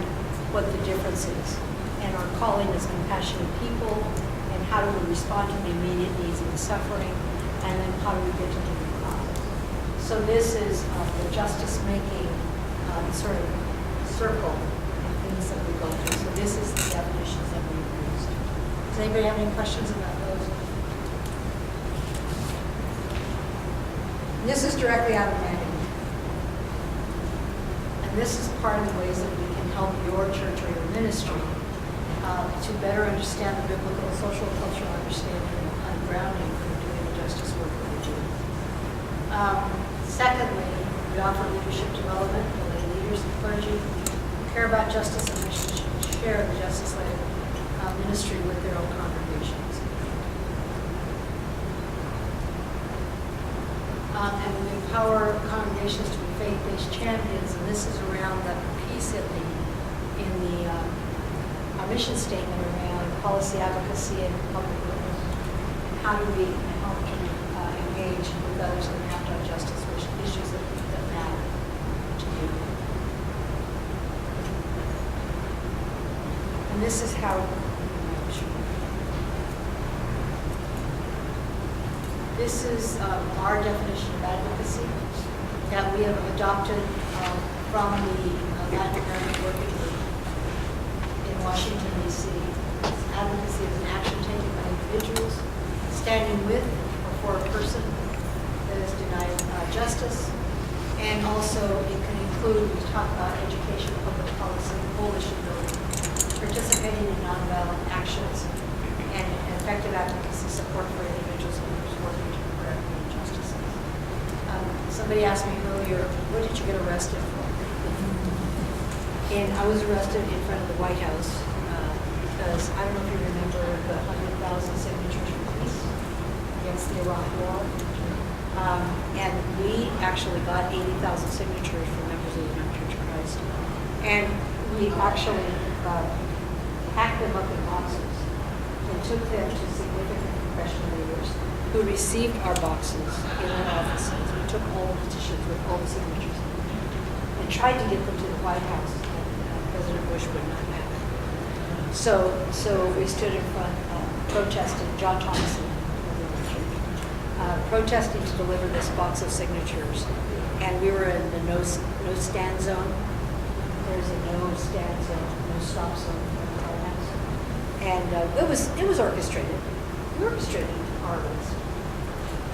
what the difference is. And our calling is compassionate people, and how do we respond to the immediate needs of the suffering, and then how do we get to the root cause. So this is the justice-making sort of circle of things that we go through. So this is the definitions that we've used. Does anybody have any questions about those? And this is directly out of the manual. And this is part of the ways that we can help your church or your ministry to better understand the biblical, social, cultural understanding and grounding for doing the justice work that we do. Secondly, we offer leadership development for lay leaders and clergy who care about justice and wish to share the justice-led ministry with their own congregations. And we empower congregations to be faith-based champions, and this is around the piece in the our mission statement around policy advocacy and public witness. How do we help to engage with others in after justice issues that matter to you? And this is how. This is our definition of advocacy that we have adopted from the Latin American Working Group in Washington, D.C. Advocacy is an action taken by individuals standing with or for a person that is denied justice. And also it can include, we talk about education, public policy, coalition building, participating in nonviolent actions, and effective advocacy support for individuals and groups working to correct injustices. Somebody asked me earlier, what did you get arrested for? And I was arrested in front of the White House because I don't know if you remember the 100,000 signatures for peace against the Iraq War. And we actually got 80,000 signatures from members of the United Church of Christ. And we actually packed them up in boxes and took them to significant congressional leaders who received our boxes in their offices. We took all the petitions with all the signatures and tried to get them to the White House. President Bush would not have it. So we stood in front protesting, John Thomason, protesting to deliver this box of signatures. And we were in the no stand zone. There's a no stand zone, no stop zone for Thailand. And it was orchestrated. We orchestrated our arrest.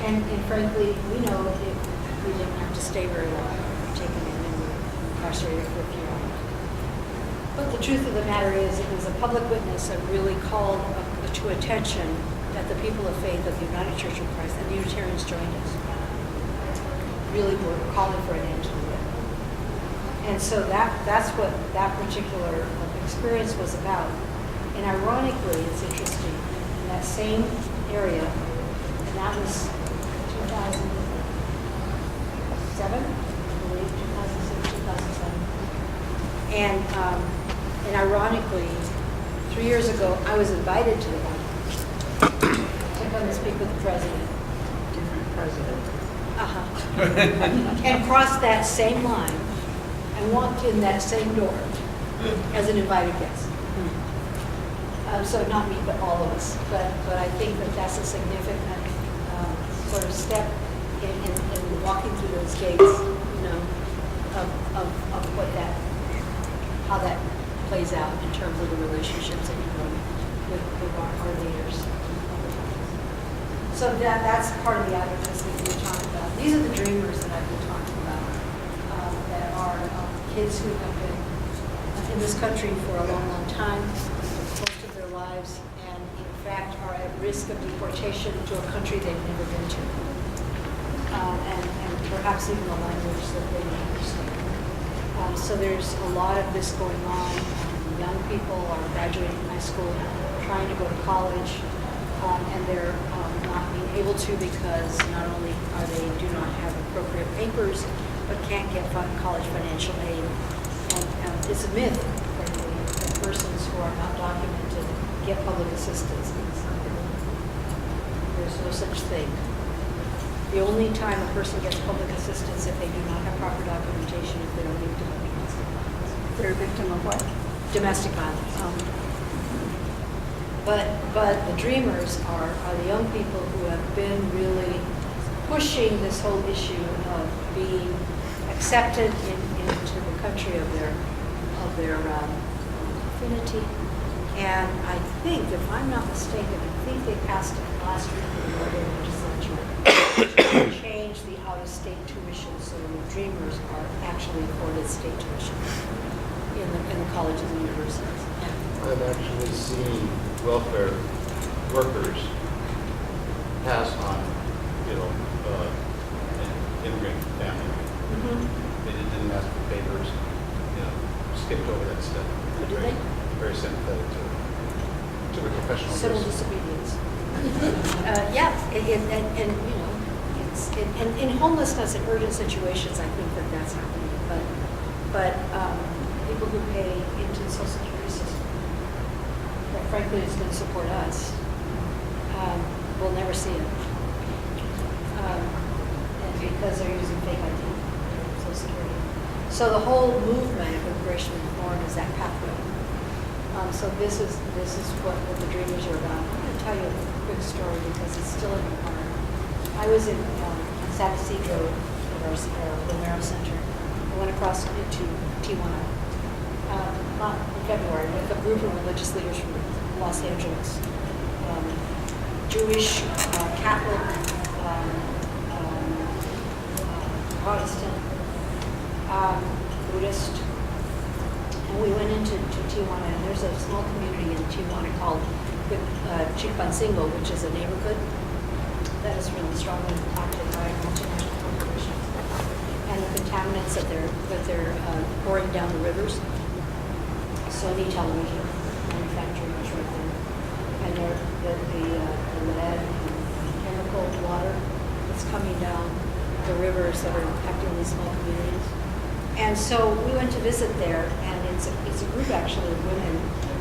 And frankly, we know if we didn't have to stay very long, we were taken in and we were incarcerated for a few hours. But the truth of the matter is, it was a public witness that really called to attention that the people of faith of the United Church of Christ and the Unitarians joined us. Really were calling for an end to it. And so that's what that particular experience was about. And ironically, it's interesting, in that same area, and that was 2007, I believe, 2006, 2007. And ironically, 3 years ago, I was invited to the White House to come and speak with the president. Different president. And crossed that same line and walked in that same door as an invited guest. So not me, but all of us. But I think that that's a significant sort of step in walking through those gates, you know, of what that, how that plays out in terms of the relationships that you build with our leaders. So that's part of the advocacy that we're talking about. These are the dreamers that I've been talking about, that are kids who have been in this country for a long, long time, most of their lives, and in fact are at risk of deportation to a country they've never been to, and perhaps even a language that they don't understand. So there's a lot of this going on. Young people are graduating high school, trying to go to college, and they're not being able to because not only do not have appropriate papers, but can't get college financial aid. And it's a myth, frankly, that persons who are not documented get public assistance. There's no such thing. The only time a person gets public assistance if they do not have proper documentation, if they don't need documents. They're a victim of what? Domestic violence. But the dreamers are the young people who have been really pushing this whole issue of being accepted into the country of their affinity. And I think, if I'm not mistaken, I think they passed it last week in the Oregon legislature to change the out-of-state tuition so the dreamers are actually afforded state tuition in the colleges and universities. I've actually seen welfare workers pass on, an immigrant family. They didn't ask for papers, skipped over that step. Did they? Very sympathetic to the professional. Civil disobedience. Yeah, and in homelessness and urgent situations, I think that's happening. But people who pay into the Social Security system, that frankly is going to support us, will never see it. And because they're using fake ID, Social Security. So the whole movement of immigration reform is that pathway. So this is what the dreamers are about. I'm going to tell you a quick story because it's still in my heart. I was in San Isidro at our Romero Center. I went across into Tijuana in February with a group of religious leaders from Los Angeles. Jewish, Catholic, Protestant, Buddhist. And we went into Tijuana, and there's a small community in Tijuana called Chilpancingo, which is a neighborhood that is really strongly impacted by multinational corporations and the contaminants that they're pouring down the rivers. Sony television manufacturing is right there, and the lead and chemical water that's coming down the rivers that are impacting these small communities. And so we went to visit there, and it's a group actually of women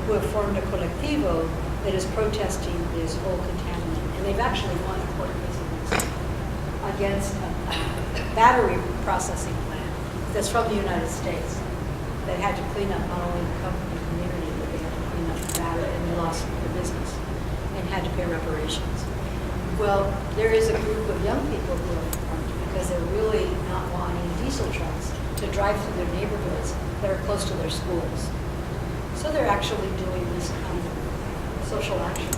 who have formed a colectivo that is protesting this whole contaminant. And they've actually won a court case against a battery processing plant that's from the United States that had to clean up not only the company community, but they had to clean up the about it and they lost their business and had to pay reparations. Well, there is a group of young people who are formed because they're really not wanting diesel trucks to drive through their neighborhoods that are close to their schools. So they're actually doing this kind of social action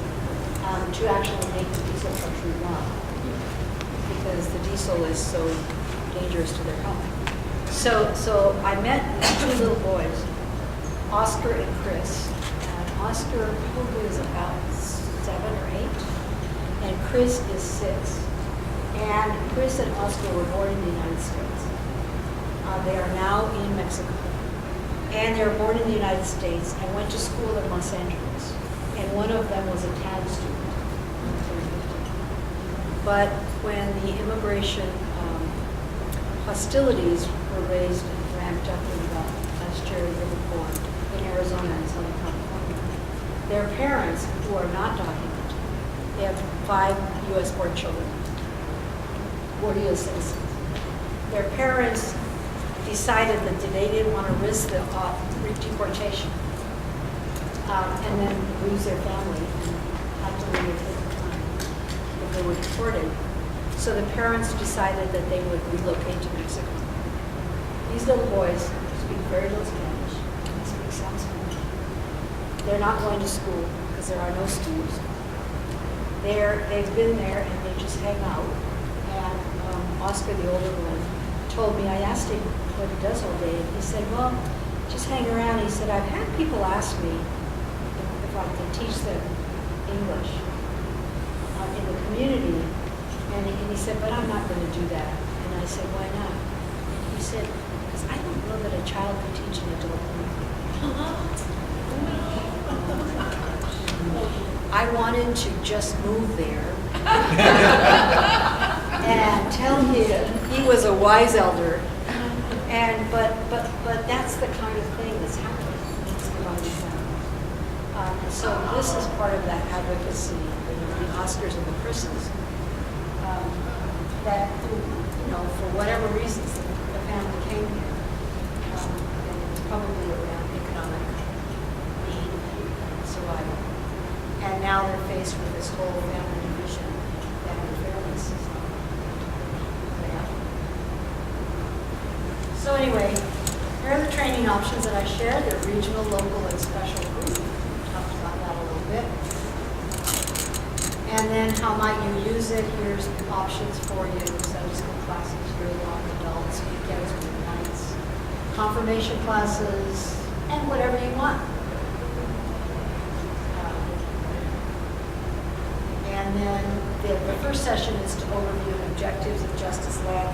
to actually make the diesel trucks run because the diesel is so dangerous to their health. So I met these two little boys, Oscar and Chris. And Oscar probably is about 7 or 8, and Chris is 6. And Chris and Oscar were born in the United States. They are now in Mexico. And they were born in the United States and went to school in Los Angeles. And one of them was a TAG student. But when the immigration hostilities were raised and ramped up in the last year they were born in Arizona and Southern California, their parents, who are not documented, they have 5 U.S.-born children, 40 U.S. citizens. Their parents decided that they didn't want to risk the deportation and then lose their family and have to leave at the time if they were deported. So the parents decided that they would relocate to Mexico. These little boys speak very little Spanish. They speak some Spanish. They're not going to school because there are no schools. They've been there and they just hang out. And Oscar, the older one, told me, I asked him what he does all day, and he said, well, just hang around. He said, I've had people ask me if I can teach them English in the community. And he said, but I'm not going to do that. And I said, why not? He said, because I don't know that a child can teach an adult I wanted to just move there and tell him he was a wise elder. And but that's the kind of thing that's happening among these families. So this is part of that advocacy, the Oscars and the Chris's, that for whatever reasons the family came here, and it's probably around economic need and survival. And now they're faced with this whole family division, family fairness system. Yeah. So anyway, here are the training options that I shared. They're regional, local, and special group. We talked about that a little bit. And then how might you use it? Here's options for you. Sunday school classes, year-long adults, weekends, weeknights, confirmation classes, and whatever you want. And then the first session is to overview objectives of Justice Lab.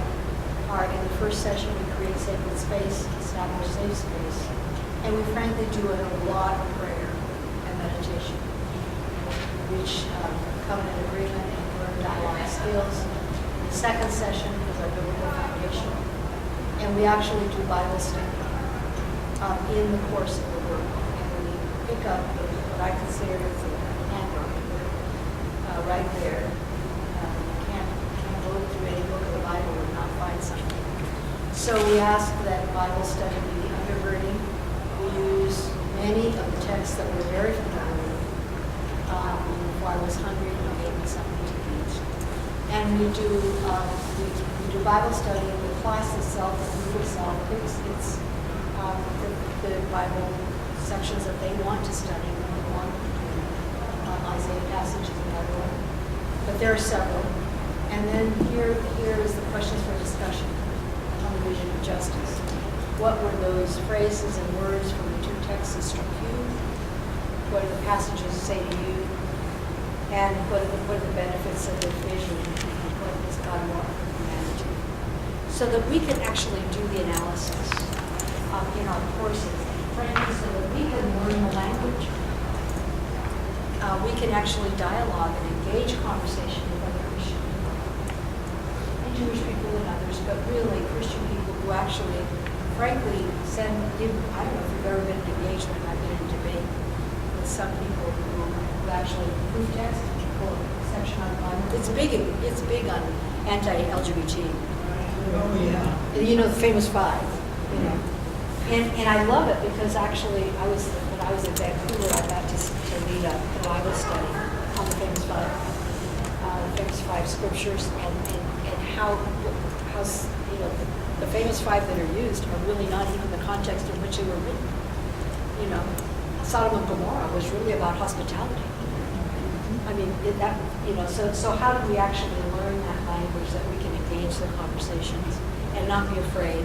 In the first session, we create sacred space, establish safe space, and we frankly do a lot of prayer and meditation. Reach covenant agreement and learn dialogue skills. The second session is our biblical foundation, and we actually do Bible study in the course of the work, and we pick up what I consider as a handbook right there. You can't go through any book of the Bible and not find something. So we ask that Bible study be undergirding. We use many of the texts that we're very familiar with. Before I was hungry, I gave me something to eat. And we do Bible study. The class itself, the group itself, picks the Bible sections that they want to study. One Isaiah passage is another one, but there are several. And then here is the questions for discussion on the vision of justice. What were those phrases and words from the 2 texts that struck you? What do the passages say to you? And what are the benefits of the vision? What does God want for humanity? So that we can actually do the analysis in our courses, frankly, so that we can learn the language. We can actually dialogue and engage conversation with other Christian people, and Jewish people and others, but really Christian people who actually, frankly, I don't know if you've ever been in engagement. I've been in debate with some people who actually prove text, pull a section on the Bible. It's big on anti-LGBT. Oh yeah. The famous 5. And I love it because actually when I I was in Vancouver, I got to lead a Bible study on the famous five scriptures and how, you know, the famous five that are used are really not even the context in which they were written. You know, Sodom and Gomorrah was really about hospitality. I mean, so how do we actually learn that language that we can engage the conversations and not be afraid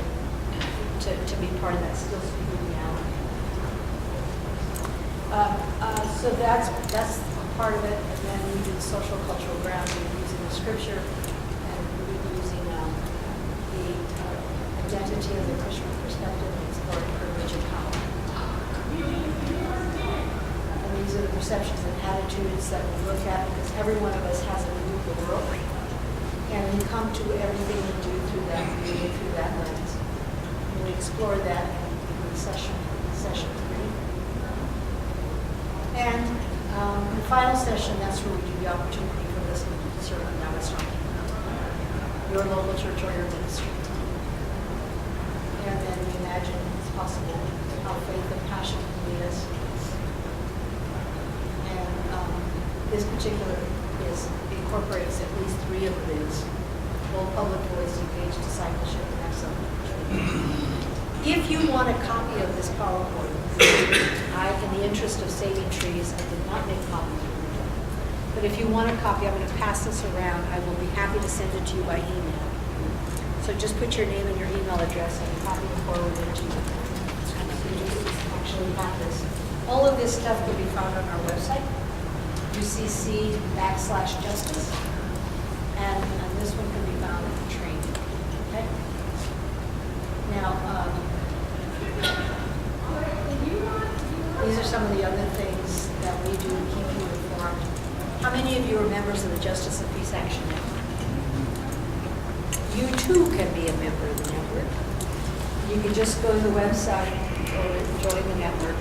to be part of that still speaking reality? So that's a part of it, and then we do social cultural grounding using the scripture, and we using the identity of the Christian perspective and exploring privilege and power. And these are the perceptions and attitudes that we look at, because every one of us has a view of the world, and we come to everything we do through that view, through that lens. And we explore that in session 3. And the final session, that's where we give you the opportunity for listening to the sermon that I was talking about, your local church or your ministry. And then we imagine it's possible how faith and passion can lead us. And this particular incorporates at least 3 of these: bold public voice, engaged discipleship, and excellent. If you want a copy of this PowerPoint, in the interest of saving trees, I did not make copies of it. But if you want a copy, I'm going to pass this around. I will be happy to send it to you by email. So just put your name and your email address, and I'm happy to forward it to you. So you actually have this. All of this stuff can be found on our website, UCC/justice, and this one can be found at the training. Okay. Now. These are some of the other things that we do to keep you informed. How many of you are members of the Justice and Peace Action Network? You too can be a member of the network. You can just go to the website or join the network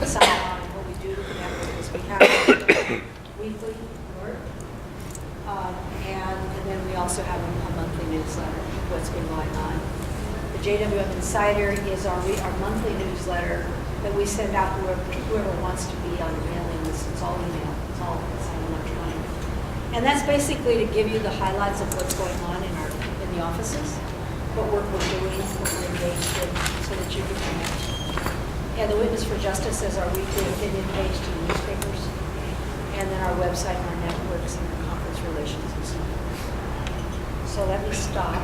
and sign on. What we do with the network is we have weekly work, and then we also have a monthly newsletter of what's been going on. The JWM Insider is our monthly newsletter that we send out to whoever wants to be on the mailing list. It's all email. It's all electronic. And that's basically to give you the highlights of what's going on in the offices, what work we're doing, what we're engaged in, so that you can connect. And the Witness for Justice is our weekly opinion page to the newspapers, and then our website and our networks and our conference relations and so on. So let me stop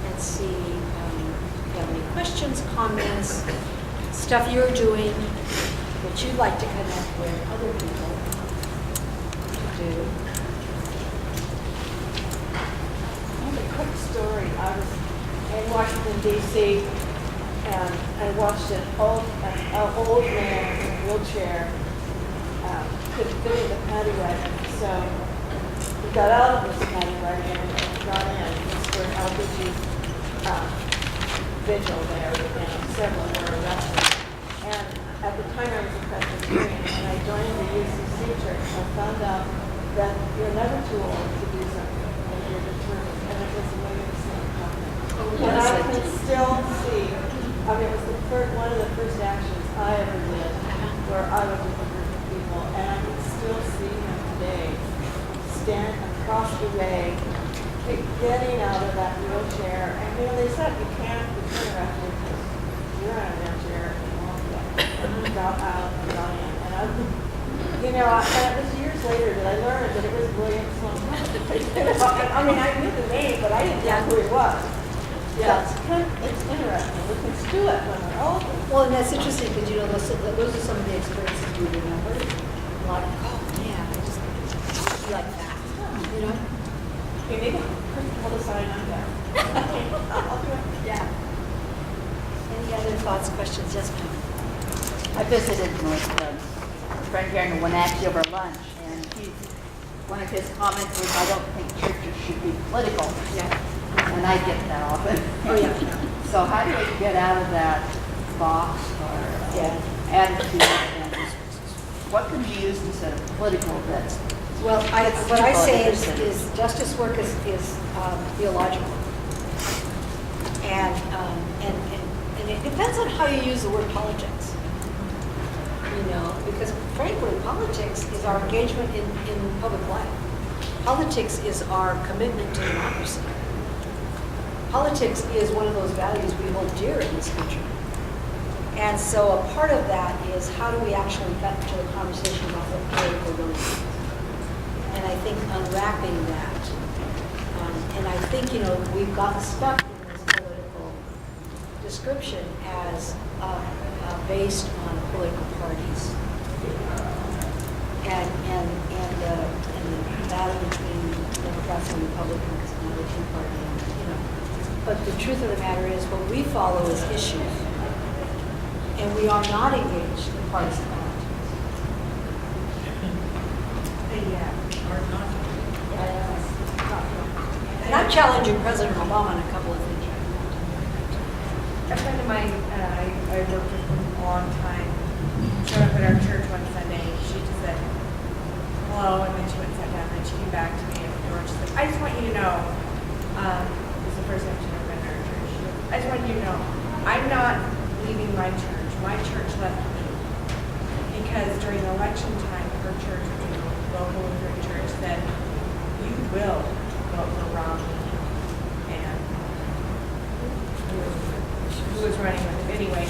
and see if you have any questions, comments, stuff you're doing that you'd like to connect with other people to do. I have a quick story. I was in Washington, D.C., and I watched an old man in a wheelchair couldn't fit in the paddy wagon. So he got out of his paddy wagon and got in. It was for an LPG vigil there, and several were arrested. And at the time I was a Presbyterian, and I joined the UCC church. I found out that you're never too old to do something when you're determined, and it was a $1,000,000 company. And I can still see, I mean, it was one of the first actions I ever did, where I was with a group of people, and I can still see him today, stand across the way, getting out of that wheelchair. And they said you can't turn around because you're in a wheelchair and walk back. And he got out and got in. And and it was years later that I learned that it was William Sloan. I mean, I knew the name, but I didn't know who he was. Yeah. It's interesting. We can do it when we're older. Well, and that's interesting because, those are some of the experiences you remember. Like, oh, man, I just like that, Okay, maybe hold a sign on there. I'll do it. Yeah. Any other thoughts, questions? Yes, ma'am. I visited with a friend here in Wenatchee over lunch, and one of his comments was, I don't think churches should be political. Yeah. And I get that often. Oh, yeah. So how do you get out of that box or attitude? And what can be used instead of political that's Well, what I say is justice work is theological. And it depends on how you use the word politics. because frankly, politics is our engagement in public life. Politics is our commitment to democracy. Politics is one of those values we hold dear in this country. And so a part of that is how do we actually get to the conversation about what political really means. And I think unwrapping that. And I think, we've gotten stuck in this political description as based on political parties. And the battle between Democrats and Republicans and the Tea Party, But the truth of the matter is what we follow is issues. And we are not engaged in partisan politics. And I'm challenging President Obama on a couple of things. A friend of mine, I worked with for a long time, showed up at our church one Sunday. She just said, hello, and then she went and sat down, and then she came back to me at the door. She said, I just want you to know, this is the first time she's ever been to our church. She goes, I just want you to know, I'm not leaving my church. My church left me. Because during election time, her church, local Lutheran church, said, you will vote for Romney and who was running with him anyway,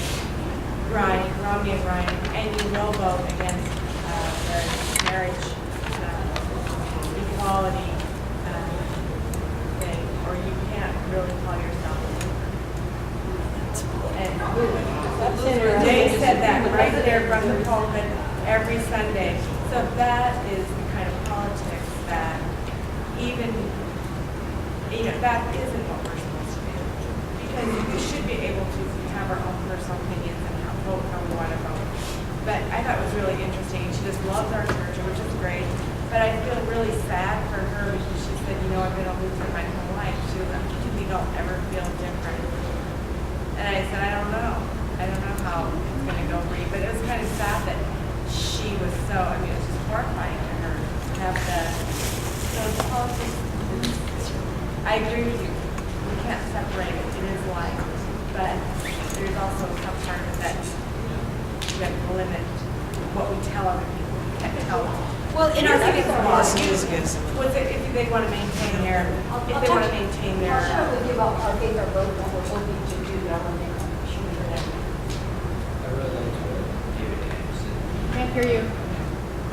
Romney and Ryan, and you will vote against the marriage equality thing, or you can't really call yourself a Lutheran. And they said that right there from the pulpit every Sunday. So that is the kind of politics that even, that isn't what we're supposed to do. Because we should be able to have our own personal opinions and vote how we want to vote. But I thought it was really interesting. She just loves our church, which is great. But I feel really sad for her because she said, I've been a Lutheran my whole life. She was like, you don't ever feel different. And I said, I don't know. I don't know how it's going to go for you. But it was kind of sad that she was so, it was just horrifying to her to have the politics. I agree with you. We can't separate it. It is life. But there's also some part of that you have to limit what we tell other people. We can't tell them. Well, in our civic laws, if they want to maintain their, I'll share with you about our paper vote that we're hoping to do that on next issue. I really liked what David Anderson. Can't hear you.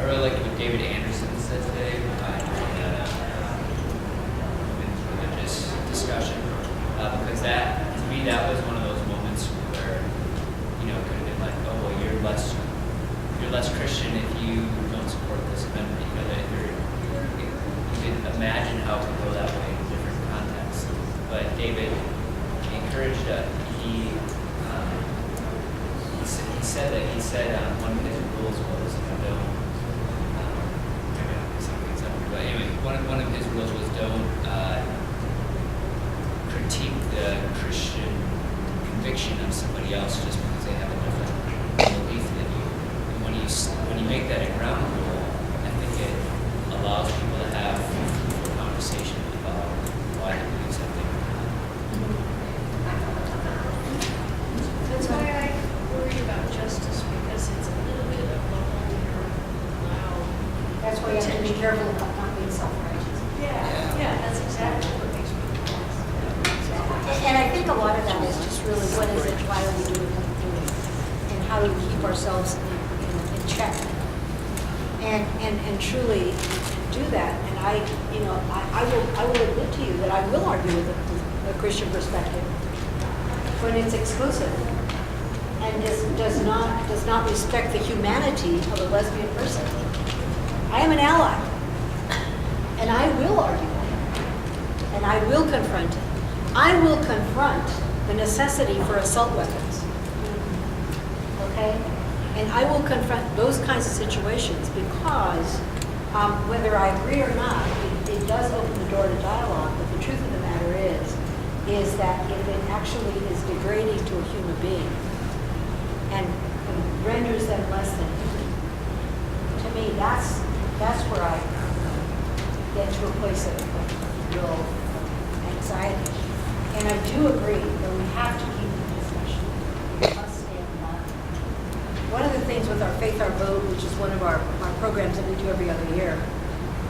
I really liked what David Anderson said today behind the women's religious discussion, because that, to me, that was one of those moments where, it could have been like, oh, well, you're less Christian if you don't support this amendment. You can imagine how it could go that way in different contexts. But David encouraged he said one of his rules was don't. But anyway, one of his rules was don't critique the Christian conviction of somebody else just because they have a different belief than you. And when you make that a ground rule, I think it allows people to have a conversation about why they believe something. That's why I worry about justice, because it's a little bit of a whole loud. That's why you have to be careful about not being self-righteous. Yeah, that's exactly what makes me And I think a lot of that is just really what is it, why are we doing what we're doing? And how do we keep ourselves in check? And truly do that. And I will admit to you that I will argue with a Christian perspective when it's exclusive and does not respect the humanity of a lesbian person. I am an ally, and I will argue it, and I will confront it. I will confront the necessity for assault weapons, okay? And I will confront those kinds of situations because whether I agree or not, it does open the door to dialogue, but the truth of the matter is that if it actually is degrading to a human being and renders them less than human, to me, that's where I get to a place of real anxiety. And I do agree that we have to keep the discussion. We must stay on that. One of the things with our Faith Our Vote, which is one of our programs that we do every other year.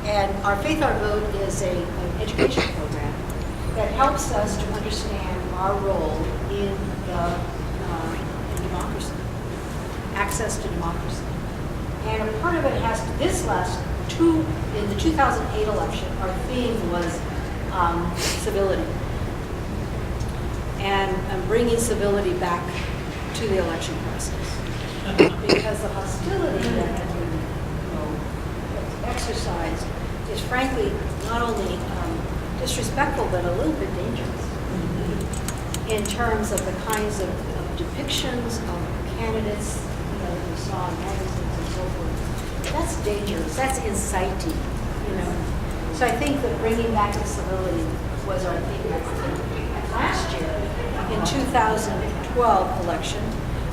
And our Faith Our Vote is an education program that helps us to understand our role in democracy, access to democracy. And a part of it has to, in the 2008 election, our theme was civility. And bringing civility back to the election process. Because the hostility that had been exercised is frankly not only disrespectful, but a little bit dangerous in terms of the kinds of depictions of candidates that we saw in magazines and so forth. That's dangerous. That's inciting, So I think that bringing back the civility was our theme. Last year, in 2012 election,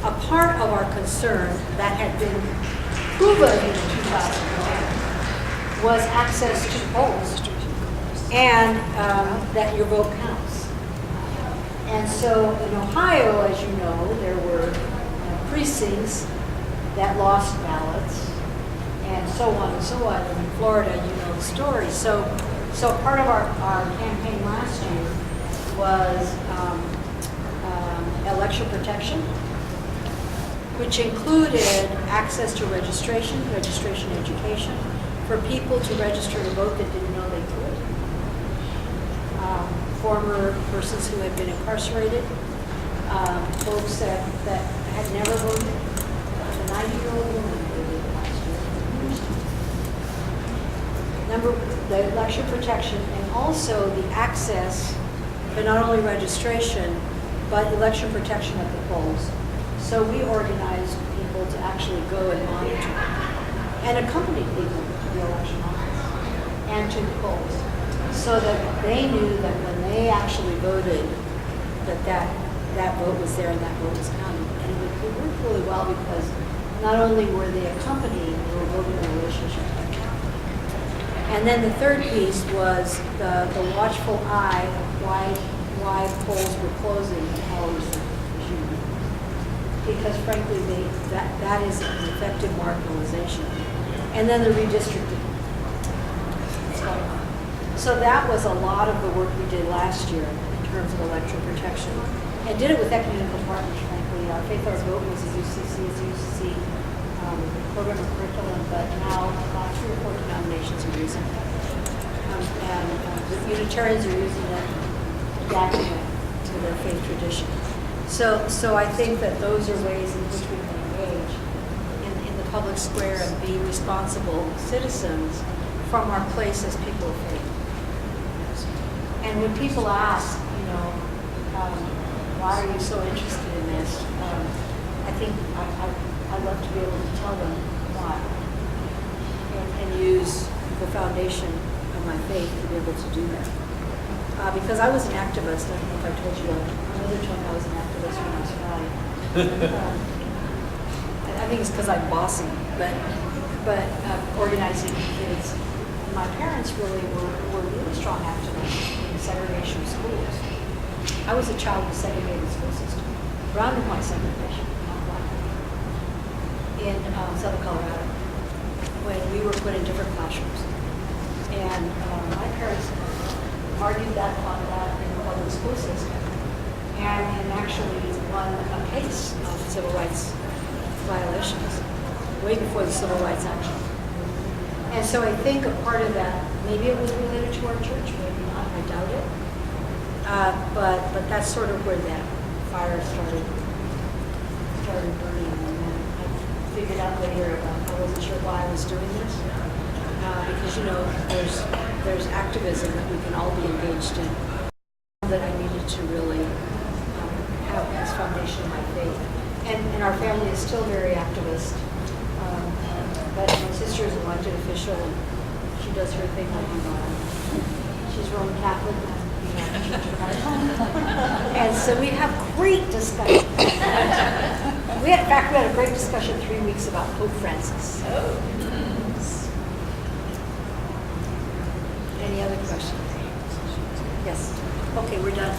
a part of our concern that had been proven in 2012 was access to polls and that your vote counts. And so in Ohio, as you know, there were precincts that lost ballots and so on and so on. And in Florida, you know the story. So part of our campaign last year was election protection, which included access to registration education for people to register to vote that didn't know they could. Former persons who had been incarcerated, folks that had never voted. A 90-year-old woman voted last year. The election protection and also the access, but not only registration, but election protection at the polls. So we organized people to actually go and monitor and accompany people to the election office and to the polls so that they knew that when they actually voted that vote was there and that vote was counted. And it worked really well because not only were they accompanying, they were voting in relationship. And then the third piece was the watchful eye of why polls were closing and how it was viewed. Because frankly, that is an effective marginalization. And then the redistricting. So that was a lot of the work we did last year in terms of election protection. And did it with ecumenical partners, frankly. Our Faith Our Vote was a UCC program of curriculum, but now 3 or 4 denominations are using it. And the Unitarians are using it, adapting it to their faith tradition. So I think that those are ways in which we can engage in the public square and be responsible citizens from our place as people of faith. And when people ask, why are you so interested in this? I think I'd love to be able to tell them why and use the foundation of my faith to be able to do that. Because I was an activist. I don't know if I told you that. My mother told me I was an activist when I was 5. I think it's because I'm bossy, but organizing kids. My parents really were really strong activists in segregation of schools. I was a child of a segregated school system. Round point segregation, not black. In Southern Colorado, when we were put in different classrooms. And my parents argued that on that in the public school system and actually won a case of civil rights violations way before the Civil Rights Action. And so I think a part of that, maybe it was related to our church, maybe not, I doubt it. But that's sort of where that fire started burning. And then I figured out later I wasn't sure why I was doing this. Because, there's activism that we can all be engaged in that I needed to really have as foundation of my faith. And our family is still very activist. But my sister is an elected official, and she does her thing like she's Roman Catholic, and so we have great discussions. In fact, we had a great discussion 3 weeks about Pope Francis. Any other questions? Yes. Okay, we're done.